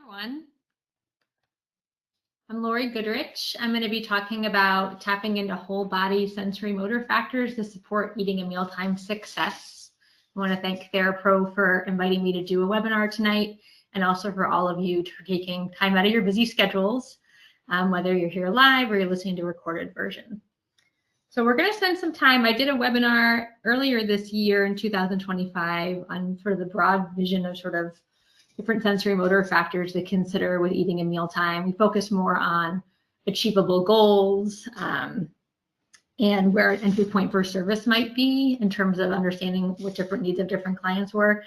Everyone. I'm Lori Goodrich. I'm going to be talking about tapping into whole body sensory motor factors to support eating and mealtime success. I want to thank Therapro for inviting me to do a webinar tonight, and also for all of you for taking time out of your busy schedules, whether you're here live or you're listening to a recorded version. So we're going to spend some time. I did a webinar earlier this year in 2025 on sort of the broad vision of sort of different sensory motor factors to consider with eating and mealtime. We focus more on achievable goals and where an entry point for service might be in terms of understanding what different needs of different clients were.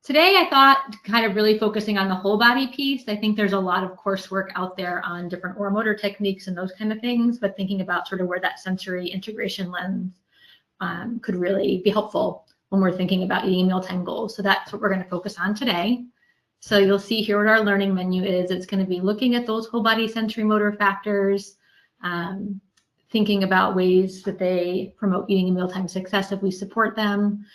Today, I thought kind of really focusing on the whole body piece. I think there's a lot of coursework out there on different oromotor techniques and those kind of things, but thinking about sort of where that sensory integration lens could really be helpful when we're thinking about eating and mealtime goals. So that's what we're going to focus on today. So you'll see here what our learning menu is. It's going to be looking at those whole body sensory motor factors, thinking about ways that they promote eating and mealtime success if we support them.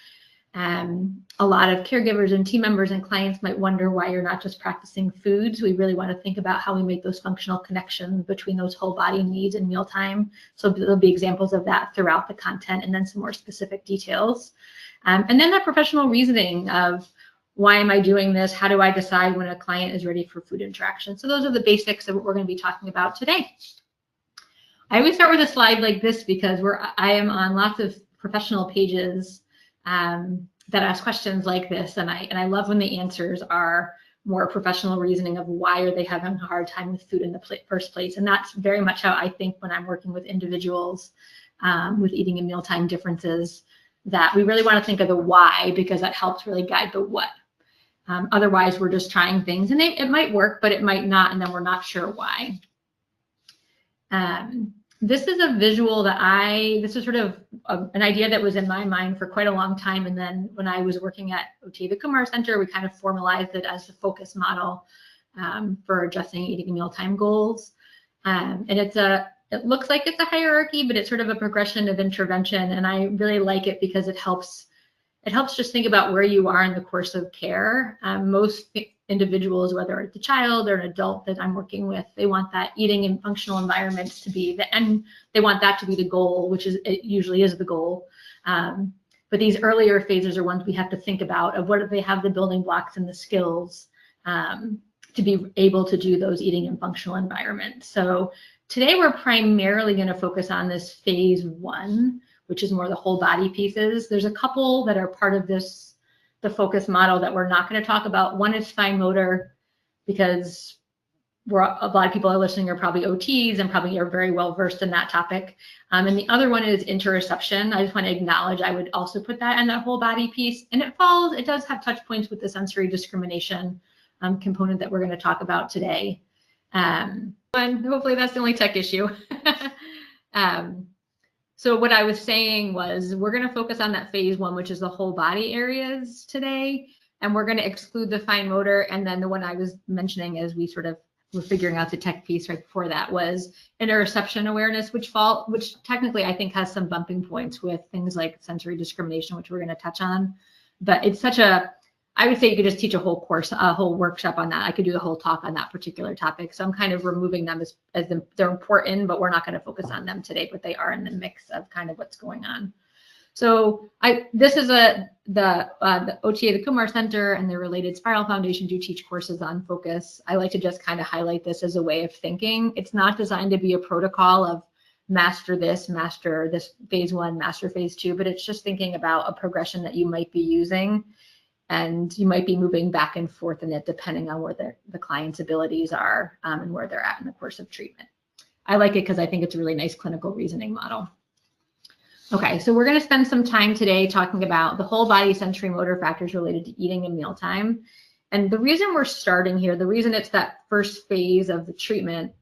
A lot of caregivers and team members and clients might wonder why you're not just practicing foods. We really want to think about how we make those functional connections between those whole body needs and mealtime. So there'll be examples of that throughout the content, and then some more specific details. And then that professional reasoning of, why am I doing this? How do I decide when a client is ready for food interaction? So those are the basics of what we're going to be talking about today. I always start with a slide like this because I am on lots of professional pages that ask questions like this, and I love when the answers are more professional reasoning of why are they having a hard time with food in the first place. And that's very much how I think when I'm working with individuals with eating and mealtime differences, that we really want to think of the why, because that helps really guide the what. Otherwise, we're just trying things, and it might work, but it might not, and then we're not sure why. This is a visual that this is sort of an idea that was in my mind for quite a long time. And then when I was working at the Kumar Center, we kind of formalized it as the focus model for adjusting eating and mealtime goals. And it looks like it's a hierarchy, but it's sort of a progression of intervention. And I really like it because it helps just think about where you are in the course of care. Most individuals, whether it's a child or an adult that I'm working with, they want that eating and functional environments to be the end. They want that to be the goal, which it usually is the goal. But these earlier phases are ones we have to think about of what if they have the building blocks and the skills to be able to do those eating and functional environments. So today we're primarily going to focus on this phase 1, which is more the whole body pieces. There's a couple that are part of the focus model that we're not going to talk about. One is fine motor, because a lot of people are listening are probably OTs and probably are very well versed in that topic. And the other one is interoception. I just want to acknowledge I would also put that in that whole body piece. And it does have touch points with the sensory discrimination component that we're going to talk about today. And hopefully that's the only tech issue. So what I was saying was we're going to focus on that phase 1, which is the whole body areas today. And we're going to exclude the fine motor. And then the one I was mentioning as we sort of were figuring out the tech piece right before that was interoception awareness, which technically I think has some bumping points with things like sensory discrimination, which we're going to touch on. But it's I would say you could just teach a whole course, a whole workshop on that. I could do a whole talk on that particular topic. So I'm kind of removing them as they're important, but we're not going to focus on them today, but they are in the mix of kind of what's going on. So this is the OTA, the Kumar Center, and the related Spiral Foundation do teach courses on focus. I like to just kind of highlight this as a way of thinking. It's not designed to be a protocol of master this phase 1, master phase 2, but it's just thinking about a progression that you might be using. And you might be moving back and forth in it depending on where the client's abilities are and where they're at in the course of treatment. I like it because I think it's a really nice clinical reasoning model. Okay, so we're going to spend some time today talking about the whole body sensory motor factors related to eating and mealtime. And the reason we're starting here, the reason it's that first phase of the treatment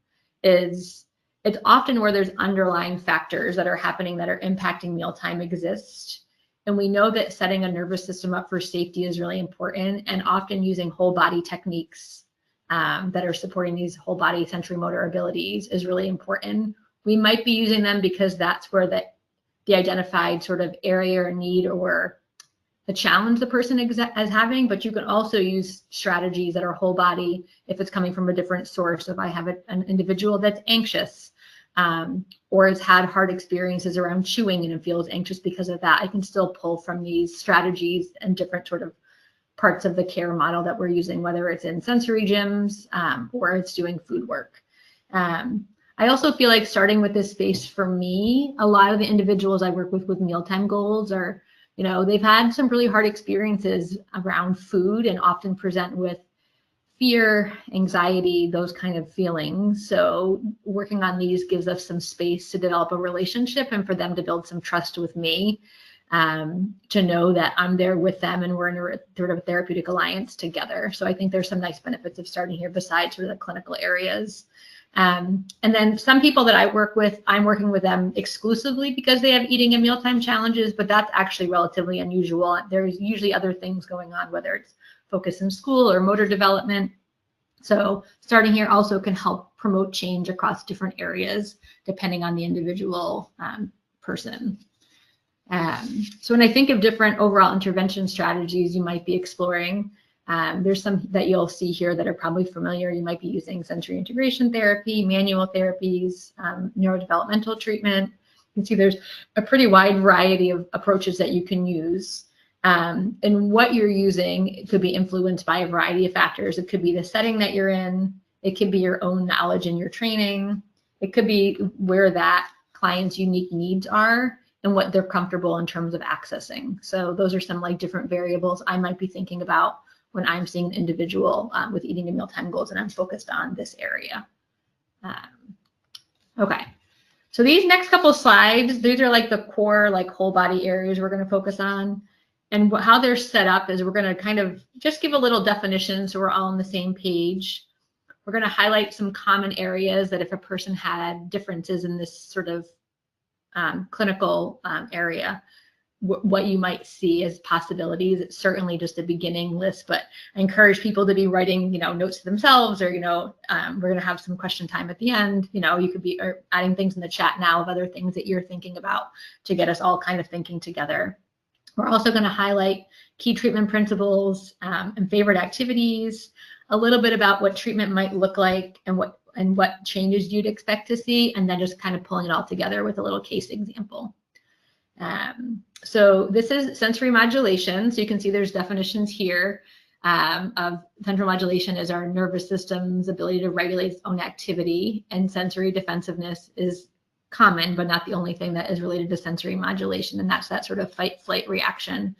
is it's often where there's underlying factors that are happening that are impacting mealtime exist. And we know that setting a nervous system up for safety is really important, and often using whole body techniques that are supporting these whole body sensory motor abilities is really important. We might be using them because that's where the identified sort of area or need or the challenge the person is having, but you can also use strategies that are whole body if it's coming from a different source. If I have an individual that's anxious or has had hard experiences around chewing and feels anxious because of that, I can still pull from these strategies and different sort of parts of the care model that we're using, whether it's in sensory gyms or it's doing food work. I also feel like starting with this space, for me, a lot of the individuals I work with mealtime goals are, you know, they've had some really hard experiences around food and often present with fear, anxiety, those kind of feelings. So working on these gives us some space to develop a relationship and for them to build some trust with me, to know that I'm there with them and we're in a sort of a therapeutic alliance together. So I think there's some nice benefits of starting here besides sort of the clinical areas. And then some people that I work with, I'm working with them exclusively because they have eating and mealtime challenges, but that's actually relatively unusual. There's usually other things going on, whether it's focus in school or motor development. So starting here also can help promote change across different areas, depending on the individual person. So when I think of different overall intervention strategies you might be exploring, there's some that you'll see here that are probably familiar. You might be using sensory integration therapy, manual therapies, neurodevelopmental treatment. You can see there's a pretty wide variety of approaches that you can use. And what you're using could be influenced by a variety of factors. It could be the setting that you're in. It could be your own knowledge and your training. It could be where that client's unique needs are and what they're comfortable in terms of accessing. So those are some like different variables I might be thinking about when I'm seeing an individual with eating and mealtime goals and I'm focused on this area. Okay, so these next couple slides, these are like the core like whole body areas we're going to focus on. And how they're set up is we're going to kind of just give a little definition so we're all on the same page. We're going to highlight some common areas that if a person had differences in this sort of clinical area, what you might see as possibilities. It's certainly just a beginning list, but I encourage people to be writing, notes to themselves, or, we're going to have some question time at the end. You could be adding things in the chat now of other things that you're thinking about to get us all kind of thinking together. We're also going to highlight key treatment principles and favorite activities, a little bit about what treatment might look like and what changes you'd expect to see, and then just kind of pulling it all together with a little case example. So this is sensory modulation. So you can see there's definitions here of central modulation is our nervous system's ability to regulate its own activity, and sensory defensiveness is common, but not the only thing that is related to sensory modulation. And that's that sort of fight-flight reaction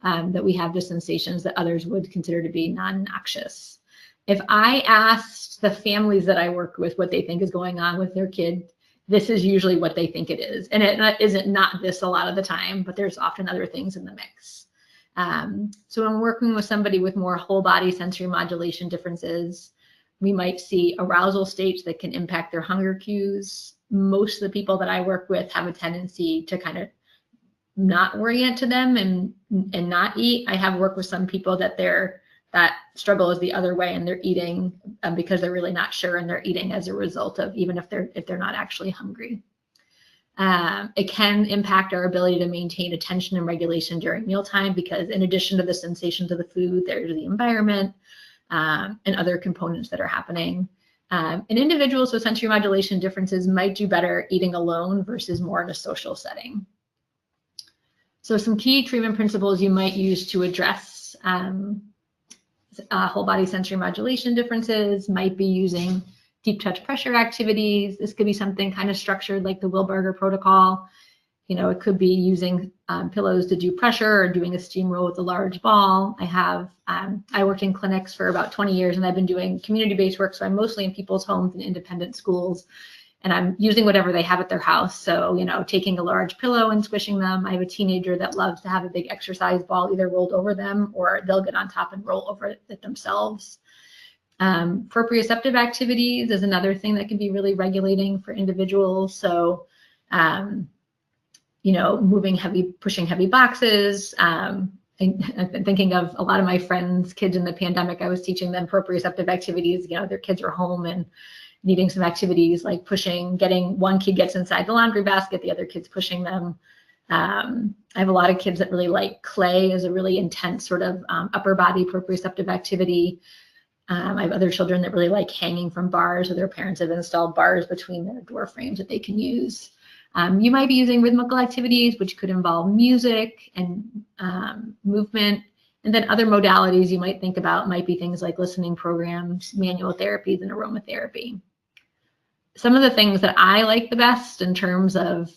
that we have to sensations that others would consider to be non-noxious. If I asked the families that I work with what they think is going on with their kid, this is usually what they think it is. And it isn't not this a lot of the time, but there's often other things in the mix. So when working with somebody with more whole body sensory modulation differences, we might see arousal states that can impact their hunger cues. Most of the people that I work with have a tendency to kind of not orient to them and not eat. I have worked with some people that that struggle is the other way, and they're eating because they're really not sure, and they're eating as a result of, even if they're not actually hungry. It can impact our ability to maintain attention and regulation during mealtime, because in addition to the sensations of the food, there's the environment and other components that are happening. And individuals with sensory modulation differences might do better eating alone versus more in a social setting. So some key treatment principles you might use to address whole body sensory modulation differences might be using deep touch pressure activities. This could be something kind of structured like the Wilberger protocol. It could be using pillows to do pressure, or doing a steam roll with a large ball. I worked in clinics for about 20 years, and I've been doing community-based work. So I'm mostly in people's homes and independent schools, and I'm using whatever they have at their house. So, taking a large pillow and squishing them. I have a teenager that loves to have a big exercise ball either rolled over them, or they'll get on top and roll over it themselves. Proprioceptive activities is another thing that can be really regulating for individuals. So, moving heavy, pushing heavy boxes. I'm thinking of a lot of my friends' kids in the pandemic. I was teaching them proprioceptive activities. Their kids are home and needing some activities like pushing, one kid gets inside the laundry basket, the other kid's pushing them. I have a lot of kids that really like clay as a really intense sort of upper body proprioceptive activity. I have other children that really like hanging from bars, or their parents have installed bars between their door frames that they can use. You might be using rhythmical activities, which could involve music and movement. And then other modalities you might think about might be things like listening programs, manual therapies, and aromatherapy. Some of the things that I like the best in terms of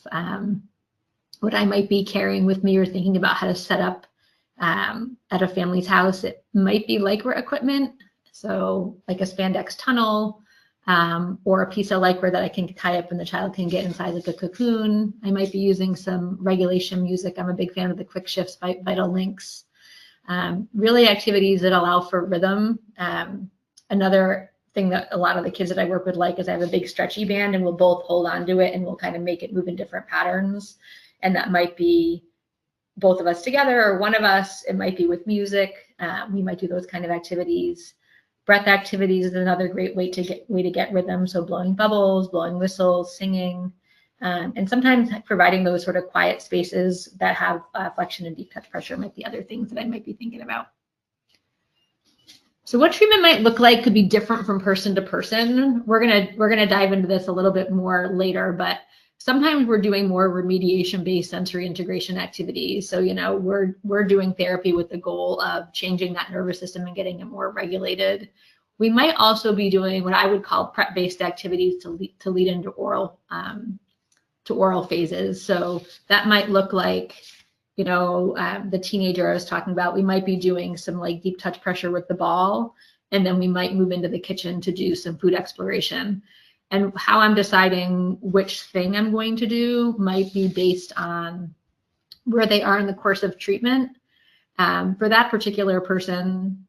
what I might be carrying with me or thinking about how to set up at a family's house, it might be Lycra equipment. So like a spandex tunnel, or a piece of Lycra that I can tie up and the child can get inside like a cocoon. I might be using some regulation music. I'm a big fan of the quick shifts by Vital Links. Really activities that allow for rhythm. Another thing that a lot of the kids that I work with like is I have a big stretchy band, and we'll both hold on to it and we'll kind of make it move in different patterns. And that might be both of us together or one of us. It might be with music. We might do those kind of activities. Breath activities is another great way to get rhythm. So blowing bubbles, blowing whistles, singing, and sometimes providing those sort of quiet spaces that have flexion and deep touch pressure might be other things that I might be thinking about. So what treatment might look like could be different from person to person. We're gonna dive into this a little bit more later, but sometimes we're doing more remediation-based sensory integration activities. So, we're doing therapy with the goal of changing that nervous system and getting it more regulated. We might also be doing what I would call prep-based activities to lead into oral phases. So that might look like, the teenager I was talking about. We might be doing some like deep touch pressure with the ball, and then we might move into the kitchen to do some food exploration. And how I'm deciding which thing I'm going to do might be based on where they are in the course of treatment. For that particular person,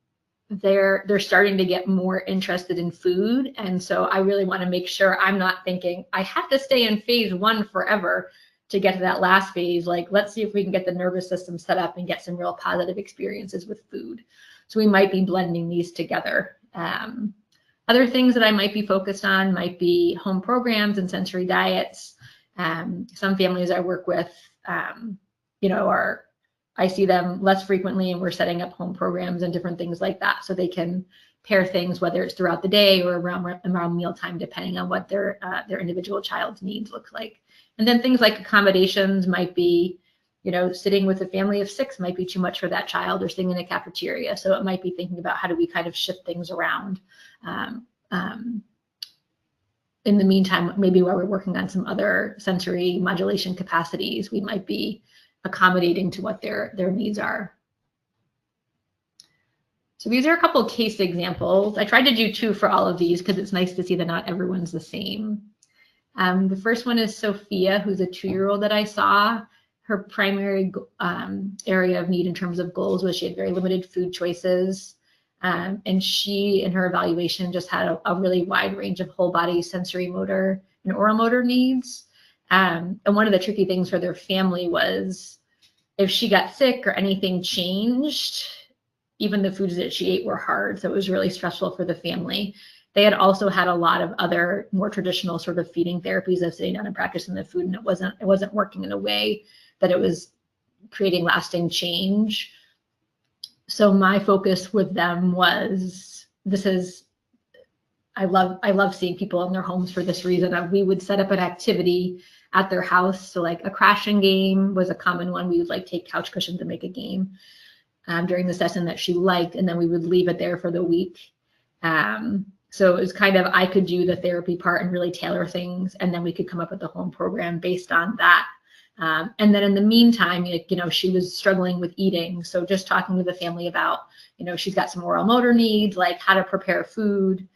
they're starting to get more interested in food. And so I really want to make sure I'm not thinking I have to stay in phase 1 forever to get to that last phase. Like, let's see if we can get the nervous system set up and get some real positive experiences with food. So we might be blending these together. Other things that I might be focused on might be home programs and sensory diets. Some families I work with, I see them less frequently, and we're setting up home programs and different things like that, so they can pair things, whether it's throughout the day or around mealtime, depending on what their individual child's needs look like. And then things like accommodations might be, sitting with a family of 6 might be too much for that child, or sitting in a cafeteria. So it might be thinking about how do we kind of shift things around. In the meantime, maybe while we're working on some other sensory modulation capacities, we might be accommodating to what their needs are. So these are a couple of case examples. I tried to do 2 for all of these because it's nice to see that not everyone's the same. The first one is Sophia, who's a 2-year-old that I saw. Her primary area of need in terms of goals was she had very limited food choices. And she, in her evaluation, just had a really wide range of whole body sensory motor and oral motor needs. And one of the tricky things for their family was if she got sick or anything changed, even the foods that she ate were hard. So it was really stressful for the family. They had also had a lot of other more traditional sort of feeding therapies of sitting down and practicing the food, and it wasn't working in a way that it was creating lasting change. So my focus with them was, I love seeing people in their homes for this reason. We would set up an activity at their house. So like a crashing game was a common one. We would like take couch cushions and make a game during the session that she liked, and then we would leave it there for the week. So it was kind of, I could do the therapy part and really tailor things, and then we could come up with a home program based on that. And then in the meantime, she was struggling with eating. So just talking to the family about, she's got some oral motor needs, like how to prepare food.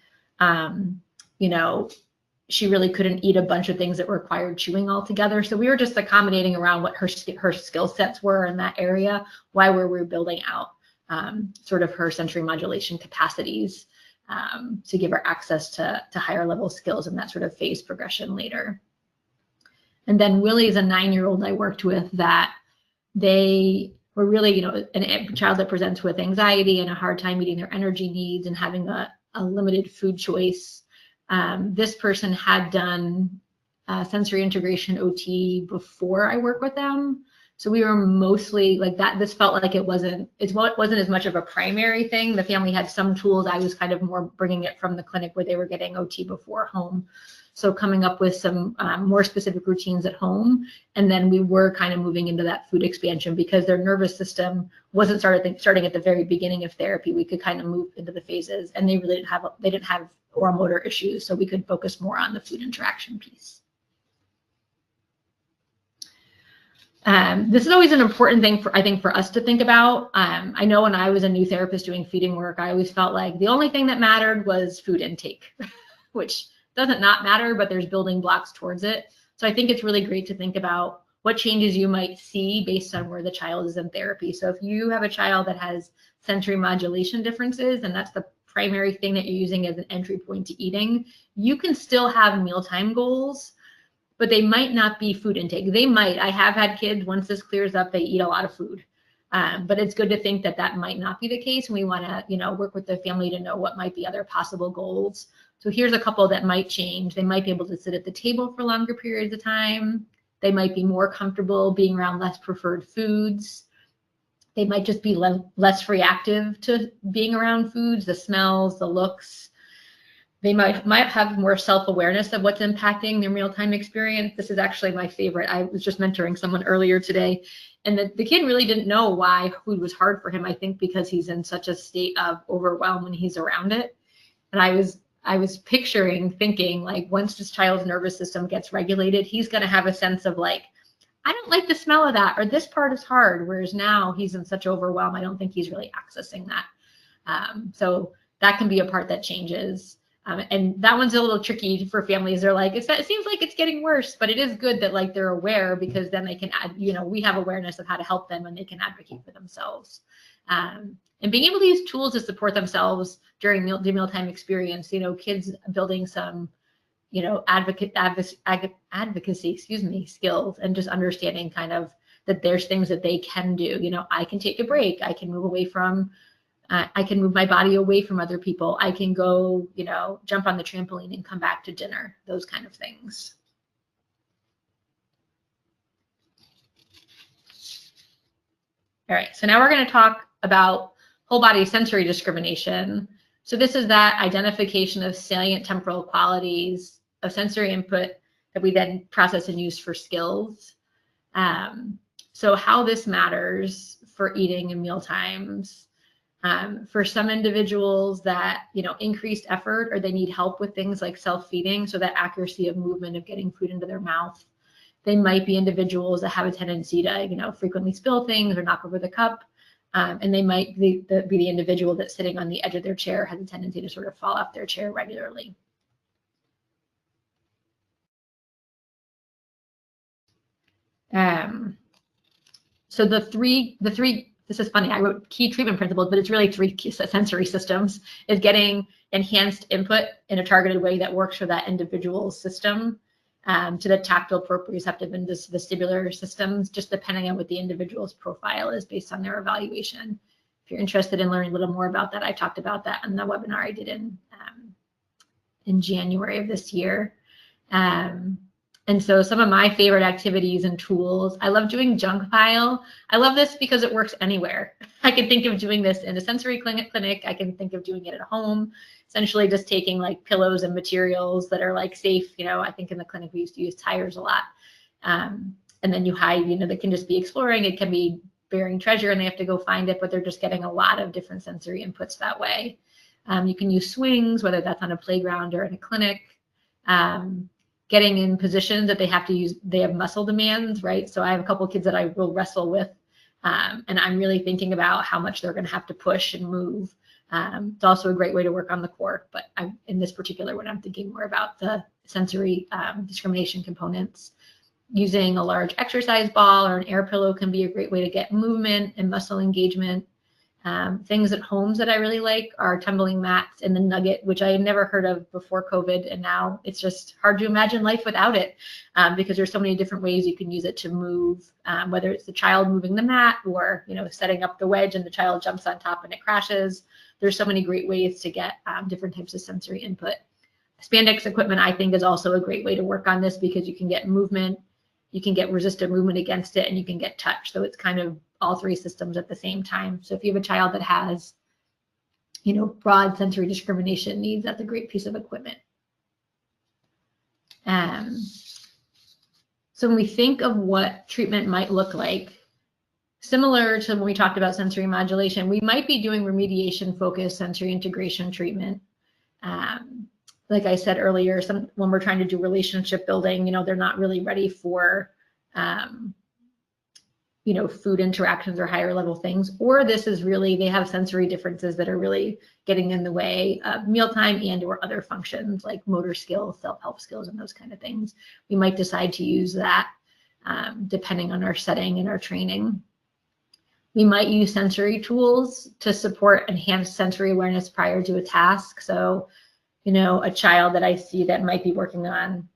She really couldn't eat a bunch of things that required chewing altogether. So we were just accommodating around what her skill sets were in that area while we were building out sort of her sensory modulation capacities to give her access to higher level skills in that sort of phase progression later. And then Willie is a 9-year-old I worked with that they were really, a child that presents with anxiety and a hard time meeting their energy needs and having a limited food choice. This person had done sensory integration OT before I work with them. So we were mostly like that. This felt like it wasn't as much of a primary thing. The family had some tools. I was kind of more bringing it from the clinic where they were getting OT before home. So coming up with some more specific routines at home. And then we were kind of moving into that food expansion because their nervous system wasn't starting at the very beginning of therapy. We could kind of move into the phases, and they really didn't have oral motor issues. So we could focus more on the food interaction piece. This is always an important thing I think for us to think about. I know when I was a new therapist doing feeding work, I always felt like the only thing that mattered was food intake, which doesn't not matter, but there's building blocks towards it. So I think it's really great to think about what changes you might see based on where the child is in therapy. So if you have a child that has sensory modulation differences, and that's the primary thing that you're using as an entry point to eating, you can still have mealtime goals, but they might not be food intake. They might. I have had kids, once this clears up, they eat a lot of food. But it's good to think that that might not be the case. And we want to, work with the family to know what might be other possible goals. So here's a couple that might change. They might be able to sit at the table for longer periods of time. They might be more comfortable being around less preferred foods. They might just be less reactive to being around foods, the smells, the looks. They might have more self-awareness of what's impacting their mealtime experience. This is actually my favorite. I was just mentoring someone earlier today, and the kid really didn't know why food was hard for him, I think because he's in such a state of overwhelm when he's around it. And I was thinking like, once this child's nervous system gets regulated, he's going to have a sense of like, I don't like the smell of that, or this part is hard. Whereas now he's in such overwhelm, I don't think he's really accessing that. So that can be a part that changes. And that one's a little tricky for families. They're like, it seems like it's getting worse, but it is good that like they're aware, because then they can add, we have awareness of how to help them and they can advocate for themselves. And being able to use tools to support themselves during the mealtime experience, kids building some, advocacy, skills, and just understanding kind of that there's things that they can do. I can take a break. I can move away from I can move my body away from other people. I can go, jump on the trampoline and come back to dinner, those kind of things. All right, so now we're going to talk about whole body sensory discrimination. So this is that identification of salient temporal qualities of sensory input that we then process and use for skills. So how this matters for eating and meal times. For some individuals that, increased effort, or they need help with things like self-feeding, so that accuracy of movement of getting food into their mouth. They might be individuals that have a tendency to, frequently spill things or knock over the cup. And they might be the individual that's sitting on the edge of their chair, has a tendency to sort of fall off their chair regularly. So the three, this is funny, I wrote key treatment principles, but it's really 3 key sensory systems, is getting enhanced input in a targeted way that works for that individual system, to the tactile, proprioceptive, and vestibular systems, just depending on what the individual's profile is based on their evaluation. If you're interested in learning a little more about that, I talked about that in the webinar I did in January of this year. And so some of my favorite activities and tools, I love doing junk pile. I love this because it works anywhere. I can think of doing this in a sensory clinic. I can think of doing it at home, essentially just taking like pillows and materials that are like safe. I think in the clinic we used to use tires a lot. And then you hide, they can just be exploring. It can be bearing treasure and they have to go find it, but they're just getting a lot of different sensory inputs that way. You can use swings, whether that's on a playground or in a clinic. Getting in positions that they have to use, they have muscle demands, right? So I have a couple of kids that I will wrestle with, and I'm really thinking about how much they're going to have to push and move. It's also a great way to work on the core, but in this particular one, I'm thinking more about the sensory discrimination components. Using a large exercise ball or an air pillow can be a great way to get movement and muscle engagement. Things at homes that I really like are tumbling mats and the nugget, which I had never heard of before COVID. And now it's just hard to imagine life without it, because there's so many different ways you can use it to move, whether it's the child moving the mat or, setting up the wedge and the child jumps on top and it crashes. There's so many great ways to get different types of sensory input. Spandex equipment, I think, is also a great way to work on this because you can get movement, you can get resistive movement against it, and you can get touch. So it's kind of all three systems at the same time. So if you have a child that has, you know, broad sensory discrimination needs, that's a great piece of equipment. So when we think of what treatment might look like, similar to when we talked about sensory modulation, we might be doing remediation-focused sensory integration treatment. Like I said earlier, when we're trying to do relationship building, you know, they're not really ready for, you know, food interactions or higher level things. Or this is really, they have sensory differences that are really getting in the way of mealtime and or other functions like motor skills, self-help skills, and those kind of things. We might decide to use that depending on our setting and our training. We might use sensory tools to support enhanced sensory awareness prior to a task. So, you know, a child that I see that might be working on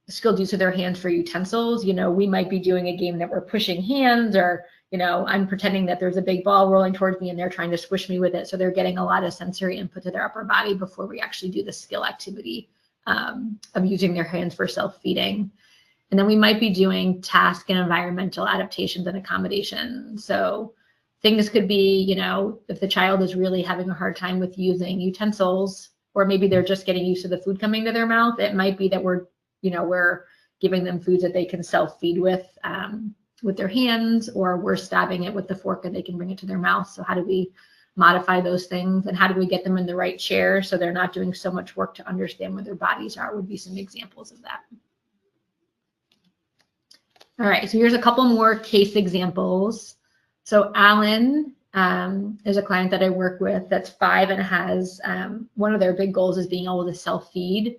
skilled use of their hands for utensils, you know, we might be doing a game that we're pushing hands, or, you know, I'm pretending that there's a big ball rolling towards me and they're trying to squish me with it. So they're getting a lot of sensory input to their upper body before we actually do the skill activity of using their hands for self-feeding. And then we might be doing task and environmental adaptations and accommodations. So things could be, you know, if the child is really having a hard time with using utensils, or maybe they're just getting used to the food coming to their mouth, it might be that we're giving them foods that they can self-feed with their hands, or we're stabbing it with the fork and they can bring it to their mouth. So how do we modify those things, and how do we get them in the right chair so they're not doing so much work to understand where their bodies are, would be some examples of that. All right, so here's a couple more case examples. So Alan is a client that I work with that's 5 and has, one of their big goals is being able to self-feed.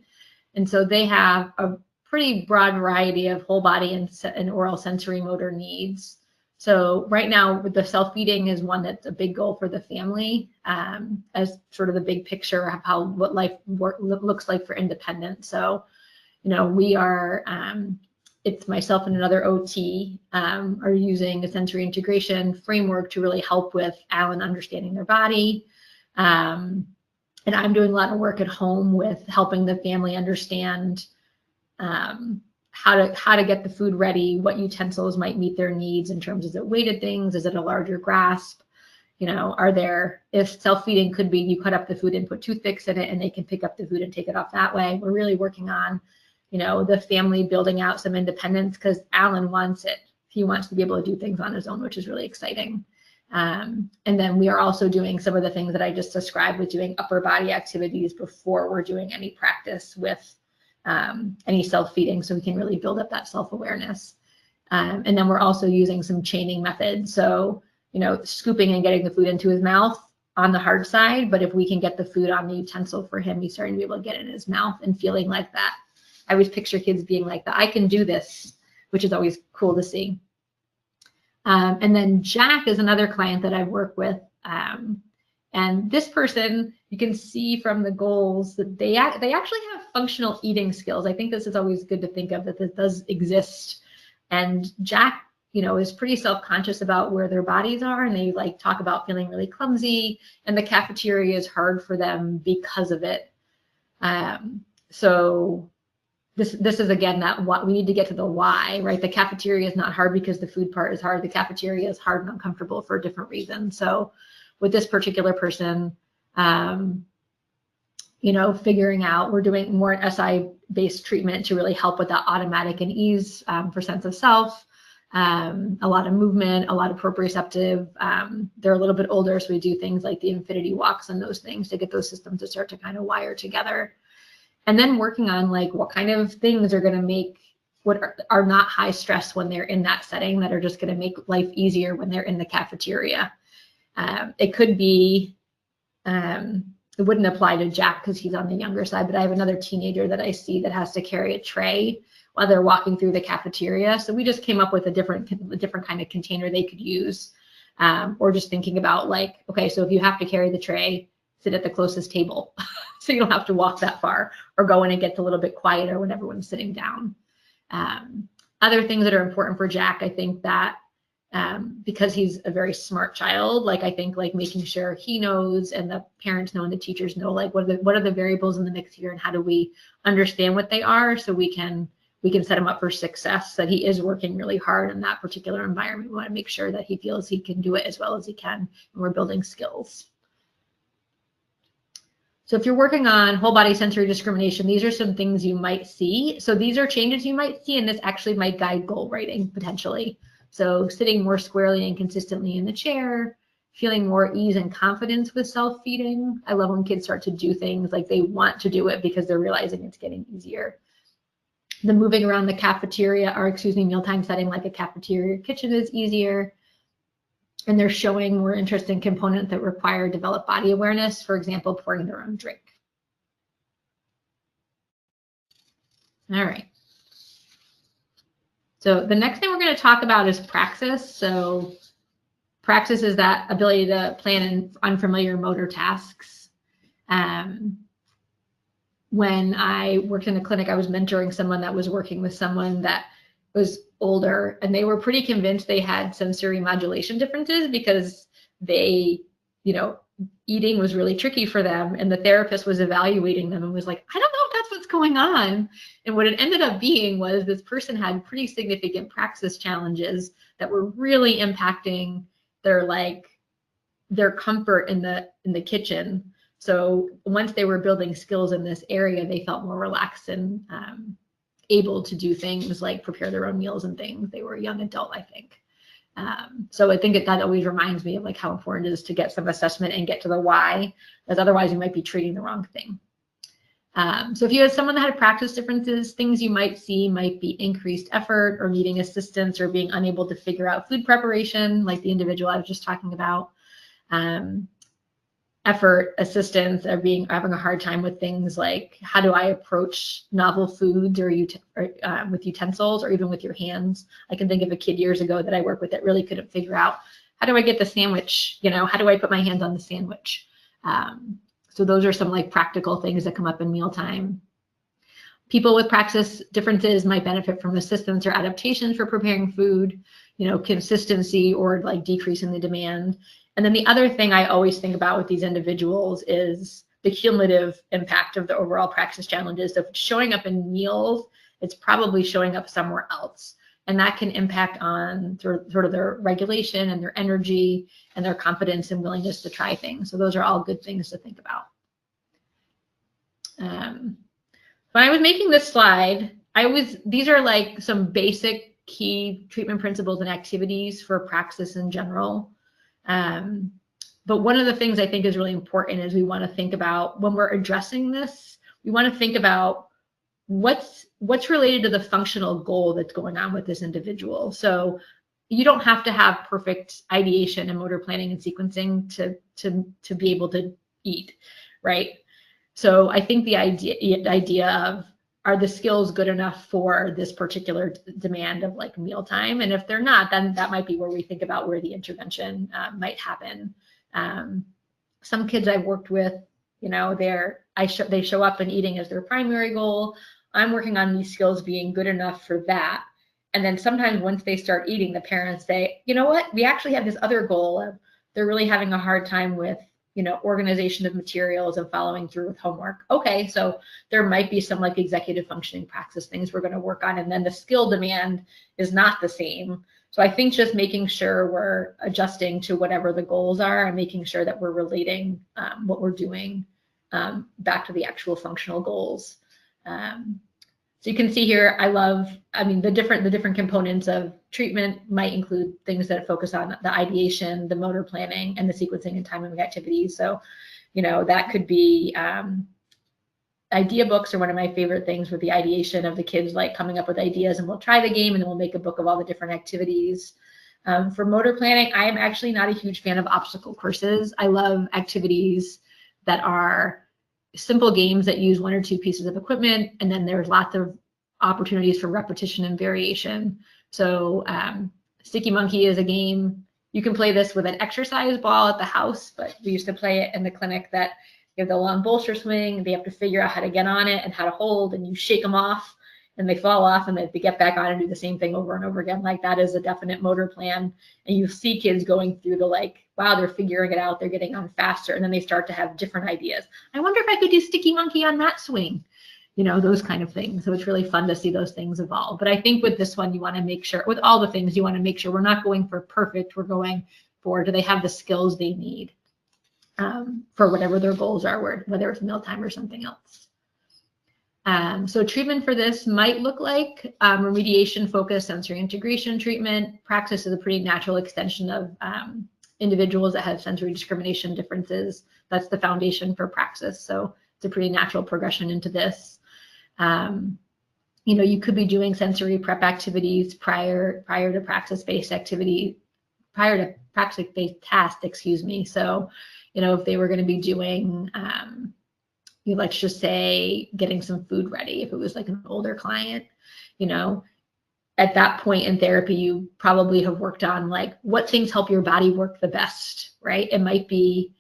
And so they have a pretty broad variety of whole body and oral sensory motor needs. So right now the self-feeding is one that's a big goal for the family, as sort of the big picture of what life looks like for independence. So, you know, we are, it's myself and another OT are using a sensory integration framework to really help with Alan understanding their body. And I'm doing a lot of work at home with helping the family understand how to get the food ready, what utensils might meet their needs in terms of, is it weighted things? Is it a larger grasp? You know, if self-feeding could be you cut up the food and put toothpicks in it and they can pick up the food and take it off that way. We're really working on, you know, the family building out some independence, because Alan wants it. He wants to be able to do things on his own, which is really exciting. And then we are also doing some of the things that I just described, with doing upper body activities before we're doing any practice with any self-feeding, so we can really build up that self-awareness. And then we're also using some chaining methods. So, you know, scooping and getting the food into his mouth on the hard side, but if we can get the food on the utensil for him, he's starting to be able to get it in his mouth and feeling like that. I always picture kids being like that. I can do this, which is always cool to see. And then Jack is another client that I've worked with. And this person, you can see from the goals that they actually have functional eating skills. I think this is always good to think of, that this does exist. And Jack, you know, is pretty self-conscious about where their bodies are, and they like talk about feeling really clumsy, and the cafeteria is hard for them because of it. So this is again that what we need to get to the why, right? The cafeteria is not hard because the food part is hard. The cafeteria is hard and uncomfortable for a different reason. So with this particular person, you know, figuring out, we're doing more an SI-based treatment to really help with that automatic and ease for sense of self. A lot of movement, a lot of proprioceptive. They're a little bit older, so we do things like the infinity walks and those things to get those systems to start to kind of wire together. And then working on like what kind of things are going to make what are not high stress when they're in that setting, that are just going to make life easier when they're in the cafeteria. It could be, it wouldn't apply to Jack because he's on the younger side, but I have another teenager that I see that has to carry a tray while they're walking through the cafeteria. So we just came up with a different kind of container they could use, or just thinking about like, okay, so if you have to carry the tray, sit at the closest table so you don't have to walk that far, or go in and get a little bit quieter when everyone's sitting down. Other things that are important for Jack, I think that because he's a very smart child. Like, I think like making sure he knows and the parents know and the teachers know, like, what are the variables in the mix here and how do we understand what they are so we can set him up for success, that he is working really hard in that particular environment. We want to make sure that he feels he can do it as well as he can, and we're building skills. So if you're working on whole body sensory discrimination, these are some things you might see. So these are changes you might see, and this actually might guide goal writing potentially. So sitting more squarely and consistently in the chair, feeling more ease and confidence with self-feeding. I love when kids start to do things like they want to do it because they're realizing it's getting easier. The moving around the cafeteria, or mealtime setting like a cafeteria kitchen is easier. And they're showing more interest in components that require developed body awareness, for example, pouring their own drink. All right. So the next thing we're going to talk about is praxis. So praxis is that ability to plan in unfamiliar motor tasks. When I worked in a clinic, I was mentoring someone that was working with someone that was older, and they were pretty convinced they had sensory modulation differences because they, eating was really tricky for them. And the therapist was evaluating them and was like, I don't know if that's what's going on. And what it ended up being was this person had pretty significant praxis challenges that were really impacting their comfort in the kitchen. So once they were building skills in this area, they felt more relaxed and able to do things like prepare their own meals and things. They were a young adult, I think. So I think that always reminds me of like how important it is to get some assessment and get to the why, because otherwise you might be treating the wrong thing. So if you had someone that had practice differences, things you might see might be increased effort or needing assistance or being unable to figure out food preparation, like the individual I was just talking about. Effort, assistance, or having a hard time with things like how do I approach novel foods or with utensils or even with your hands. I can think of a kid years ago that I worked with that really couldn't figure out how do I get the sandwich, how do I put my hands on the sandwich. So those are some like practical things that come up in mealtime. People with praxis differences might benefit from assistance or adaptations for preparing food, consistency or like decrease in the demand. And then the other thing I always think about with these individuals is the cumulative impact of the overall praxis challenges. So if it's showing up in meals, it's probably showing up somewhere else. And that can impact on sort of their regulation and their energy and their confidence and willingness to try things. So those are all good things to think about. When I was making this slide, these are like some basic key treatment principles and activities for praxis in general. But one of the things I think is really important is we want to think about when we're addressing this, we want to think about what's related to the functional goal that's going on with this individual. So you don't have to have perfect ideation and motor planning and sequencing to be able to eat, right? So I think the idea of, are the skills good enough for this particular demand of like mealtime? And if they're not, then that might be where we think about where the intervention might happen. Some kids I've worked with, they show up and eating as their primary goal. I'm working on these skills being good enough for that. And then sometimes once they start eating, the parents say, you know what, we actually have this other goal of they're really having a hard time with organization of materials and following through with homework. Okay, so there might be some like executive functioning praxis things we're going to work on, and then the skill demand is not the same. So I think just making sure we're adjusting to whatever the goals are and making sure that we're relating what we're doing back to the actual functional goals. So you can see here, the different components of treatment might include things that focus on the ideation, the motor planning, and the sequencing and timing activities. So, that could be idea books are one of my favorite things with the ideation of the kids like coming up with ideas, and we'll try the game and then we'll make a book of all the different activities. For motor planning, I am actually not a huge fan of obstacle courses. I love activities that are simple games that use one or two pieces of equipment, and then there's lots of opportunities for repetition and variation. So Sticky Monkey is a game. You can play this with an exercise ball at the house, but we used to play it in the clinic that you have the long bolster swing, they have to figure out how to get on it and how to hold, and you shake them off, and they fall off and they get back on and do the same thing over and over again. Like that is a definite motor plan. And you see kids going through the like, wow, they're figuring it out. They're getting on faster. And then they start to have different ideas. I wonder if I could do sticky monkey on that swing, you know, those kind of things. So it's really fun to see those things evolve. But I think with this one, you want to make sure, with all the things, you want to make sure we're not going for perfect. We're going for, do they have the skills they need for whatever their goals are, whether it's mealtime or something else. So treatment for this might look like remediation focused sensory integration treatment. Praxis is a pretty natural extension of individuals that have sensory discrimination differences. That's the foundation for praxis. So it's a pretty natural progression into this. You know, you could be doing sensory prep activities prior to praxis-based activity, prior to praxis-based tasks, excuse me. So, you know, if they were going to be doing, let's just say getting some food ready, if it was like an older client, you know, at that point in therapy, you probably have worked on like what things help your body work the best, right? It might be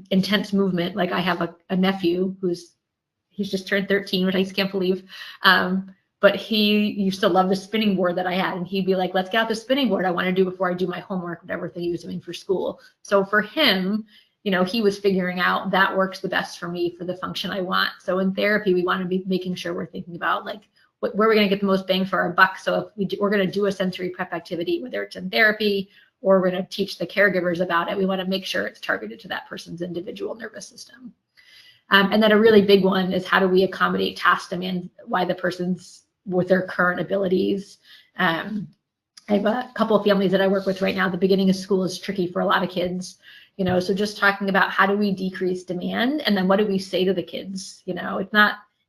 intense movement. Like I have a nephew he's just turned 13, which I just can't believe. But he used to love the spinning board that I had. And he'd be like, let's get out the spinning board I want to do before I do my homework, whatever thing he was doing for school. So for him, you know, he was figuring out that works the best for me for the function I want. So in therapy, we want to be making sure we're thinking about like, where are we going to get the most bang for our buck? So if we're going to do a sensory prep activity, whether it's in therapy or we're going to teach the caregivers about it, we want to make sure it's targeted to that person's individual nervous system. And then a really big one is how do we accommodate task demand while the person's with their current abilities. I have a couple of families that I work with right now. The beginning of school is tricky for a lot of kids, you know, so just talking about how do we decrease demand and then what do we say to the kids? You know,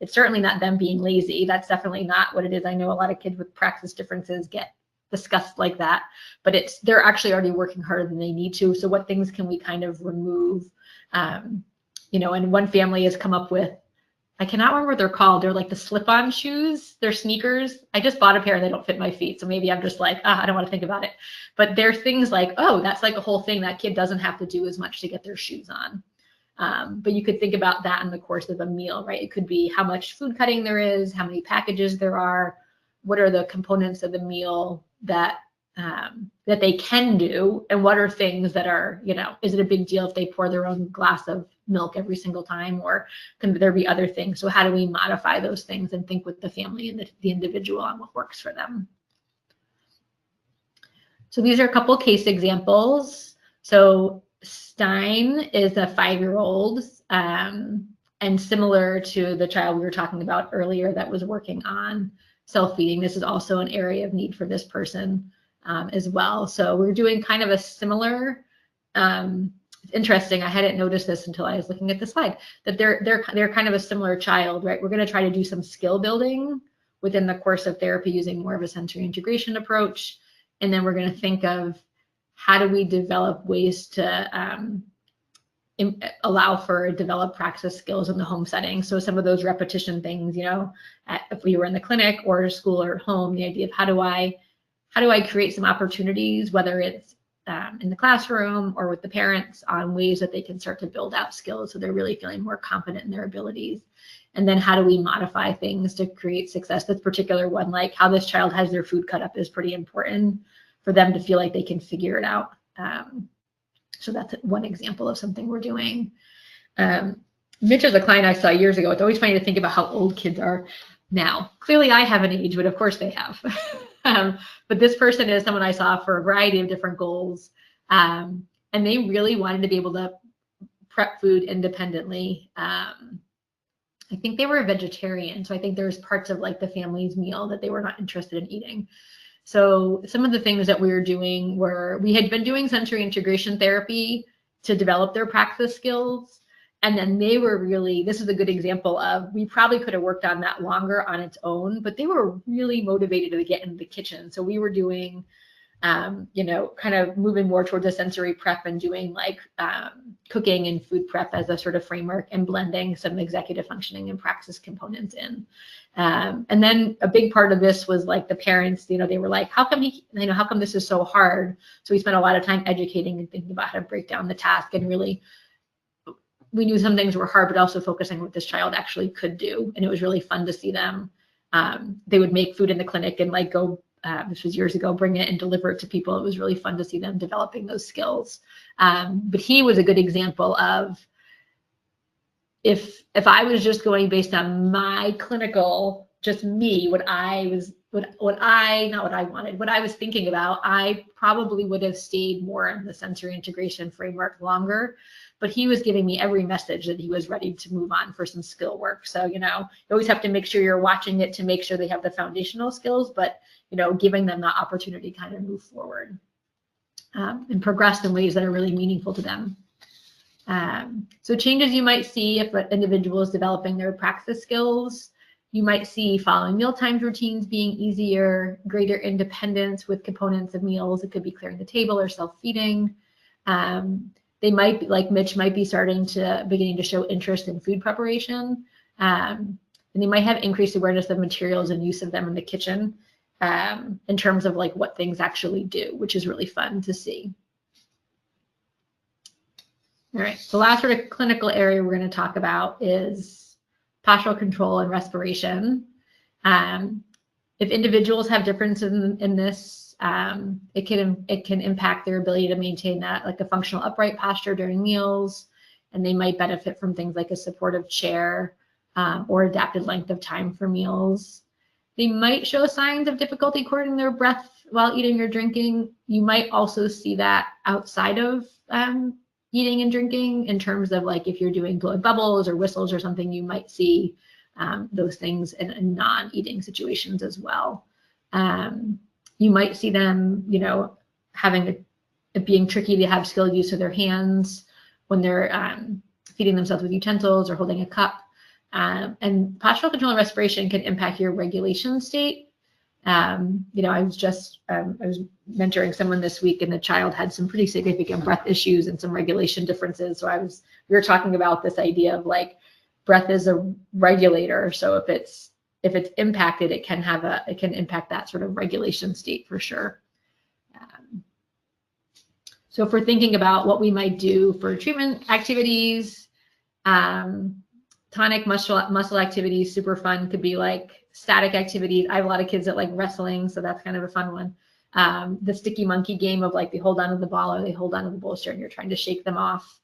it's certainly not them being lazy. That's definitely not what it is. I know a lot of kids with praxis differences get discussed like that, but they're actually already working harder than they need to. So what things can we kind of remove? You know, and one family has come up with, I cannot remember what they're called. They're like the slip-on shoes. They're sneakers. I just bought a pair and they don't fit my feet. So maybe I'm just like, I don't want to think about it. But they're things like, oh, that's like a whole thing. That kid doesn't have to do as much to get their shoes on. But you could think about that in the course of a meal, right? It could be how much food cutting there is, how many packages there are, what are the components of the meal that they can do, and what are things that are, you know, is it a big deal if they pour their own glass of milk every single time, or can there be other things? So how do we modify those things and think with the family and the individual on what works for them? So these are a couple case examples. So Stein is a 5-year-old, and similar to the child we were talking about earlier that was working on self-feeding, this is also an area of need for this person as well. So we're doing kind of a similar, interesting, I hadn't noticed this until I was looking at the slide, that they're kind of a similar child, right? We're going to try to do some skill building within the course of therapy using more of a sensory integration approach. And then we're going to think of how do we develop ways to allow for developed praxis skills in the home setting. So some of those repetition things, you know, if we were in the clinic or school or home, the idea of how do I create some opportunities, whether it's in the classroom or with the parents, on ways that they can start to build out skills so they're really feeling more confident in their abilities. And then how do we modify things to create success? This particular one, like how this child has their food cut up, is pretty important for them to feel like they can figure it out. So that's one example of something we're doing. Mitch is a client I saw years ago. It's always funny to think about how old kids are now. Clearly I have an age, but of course they have. But this person is someone I saw for a variety of different goals. And they really wanted to be able to prep food independently. I think they were a vegetarian. So I think there's parts of like the family's meal that they were not interested in eating. So some of the things that we were doing were, we had been doing sensory integration therapy to develop their praxis skills. And then they were really, this is a good example of, we probably could have worked on that longer on its own, but they were really motivated to get into the kitchen. So we were doing, you know, kind of moving more towards a sensory prep and doing like cooking and food prep as a sort of framework, and blending some executive functioning and praxis components in. And then a big part of this was like the parents, you know, they were like, how come how come this is so hard? So we spent a lot of time educating and thinking about how to break down the task, and really, we knew some things were hard, but also focusing on what this child actually could do. And it was really fun to see them they would make food in the clinic and like go, this was years ago, bring it and deliver it to people. It was really fun to see them developing those skills. But he was a good example of, if I was just going based on my clinical, just me, what I was thinking about, I probably would have stayed more in the sensory integration framework longer. But he was giving me every message that he was ready to move on for some skill work. So, you always have to make sure you're watching it to make sure they have the foundational skills, but, giving them that opportunity to kind of move forward and progress in ways that are really meaningful to them. So changes you might see if an individual is developing their praxis skills. You might see following mealtime routines being easier, greater independence with components of meals. It could be clearing the table or self-feeding. They might be, like Mitch, might be beginning to show interest in food preparation. And they might have increased awareness of materials and use of them in the kitchen in terms of like what things actually do, which is really fun to see. All right, the last sort of clinical area we're going to talk about is postural control and respiration. If individuals have differences in this, it can impact their ability to maintain that, like a functional upright posture during meals, and they might benefit from things like a supportive chair or adapted length of time for meals. They might show signs of difficulty coordinating their breath while eating or drinking. You might also see that outside of eating and drinking, in terms of like if you're doing blowing bubbles or whistles or something, you might see those things in non-eating situations as well. You might see them, having it being tricky to have skilled use of their hands when they're feeding themselves with utensils or holding a cup. And postural control and respiration can impact your regulation state. I was mentoring someone this week, and the child had some pretty significant breath issues and some regulation differences. So we were talking about this idea of like breath is a regulator. So if it's impacted, it can impact that sort of regulation state for sure. So if we're thinking about what we might do for treatment activities, tonic muscle activities, super fun, could be like static activities. I have a lot of kids that like wrestling, so that's kind of a fun one. The sticky monkey game of like they hold onto the ball or they hold onto the bolster and you're trying to shake them off.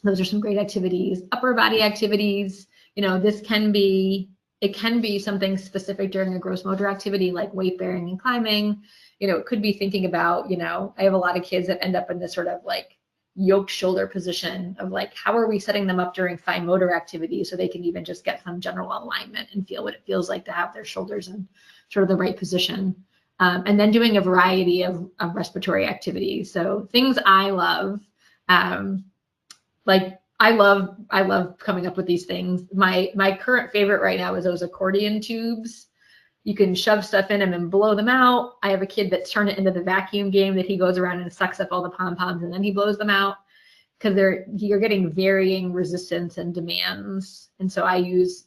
Those are some great activities. Upper body activities, it can be something specific during a gross motor activity like weight bearing and climbing. It could be thinking about, I have a lot of kids that end up in this sort of like yoked shoulder position of like, how are we setting them up during fine motor activities so they can even just get some general alignment and feel what it feels like to have their shoulders in sort of the right position. And then doing a variety of respiratory activities. So things I love, I love coming up with these things. My current favorite right now is those accordion tubes. You can shove stuff in them and blow them out. I have a kid that's turned it into the vacuum game that he goes around and sucks up all the pom-poms and then he blows them out, because you're getting varying resistance and demands. And so I use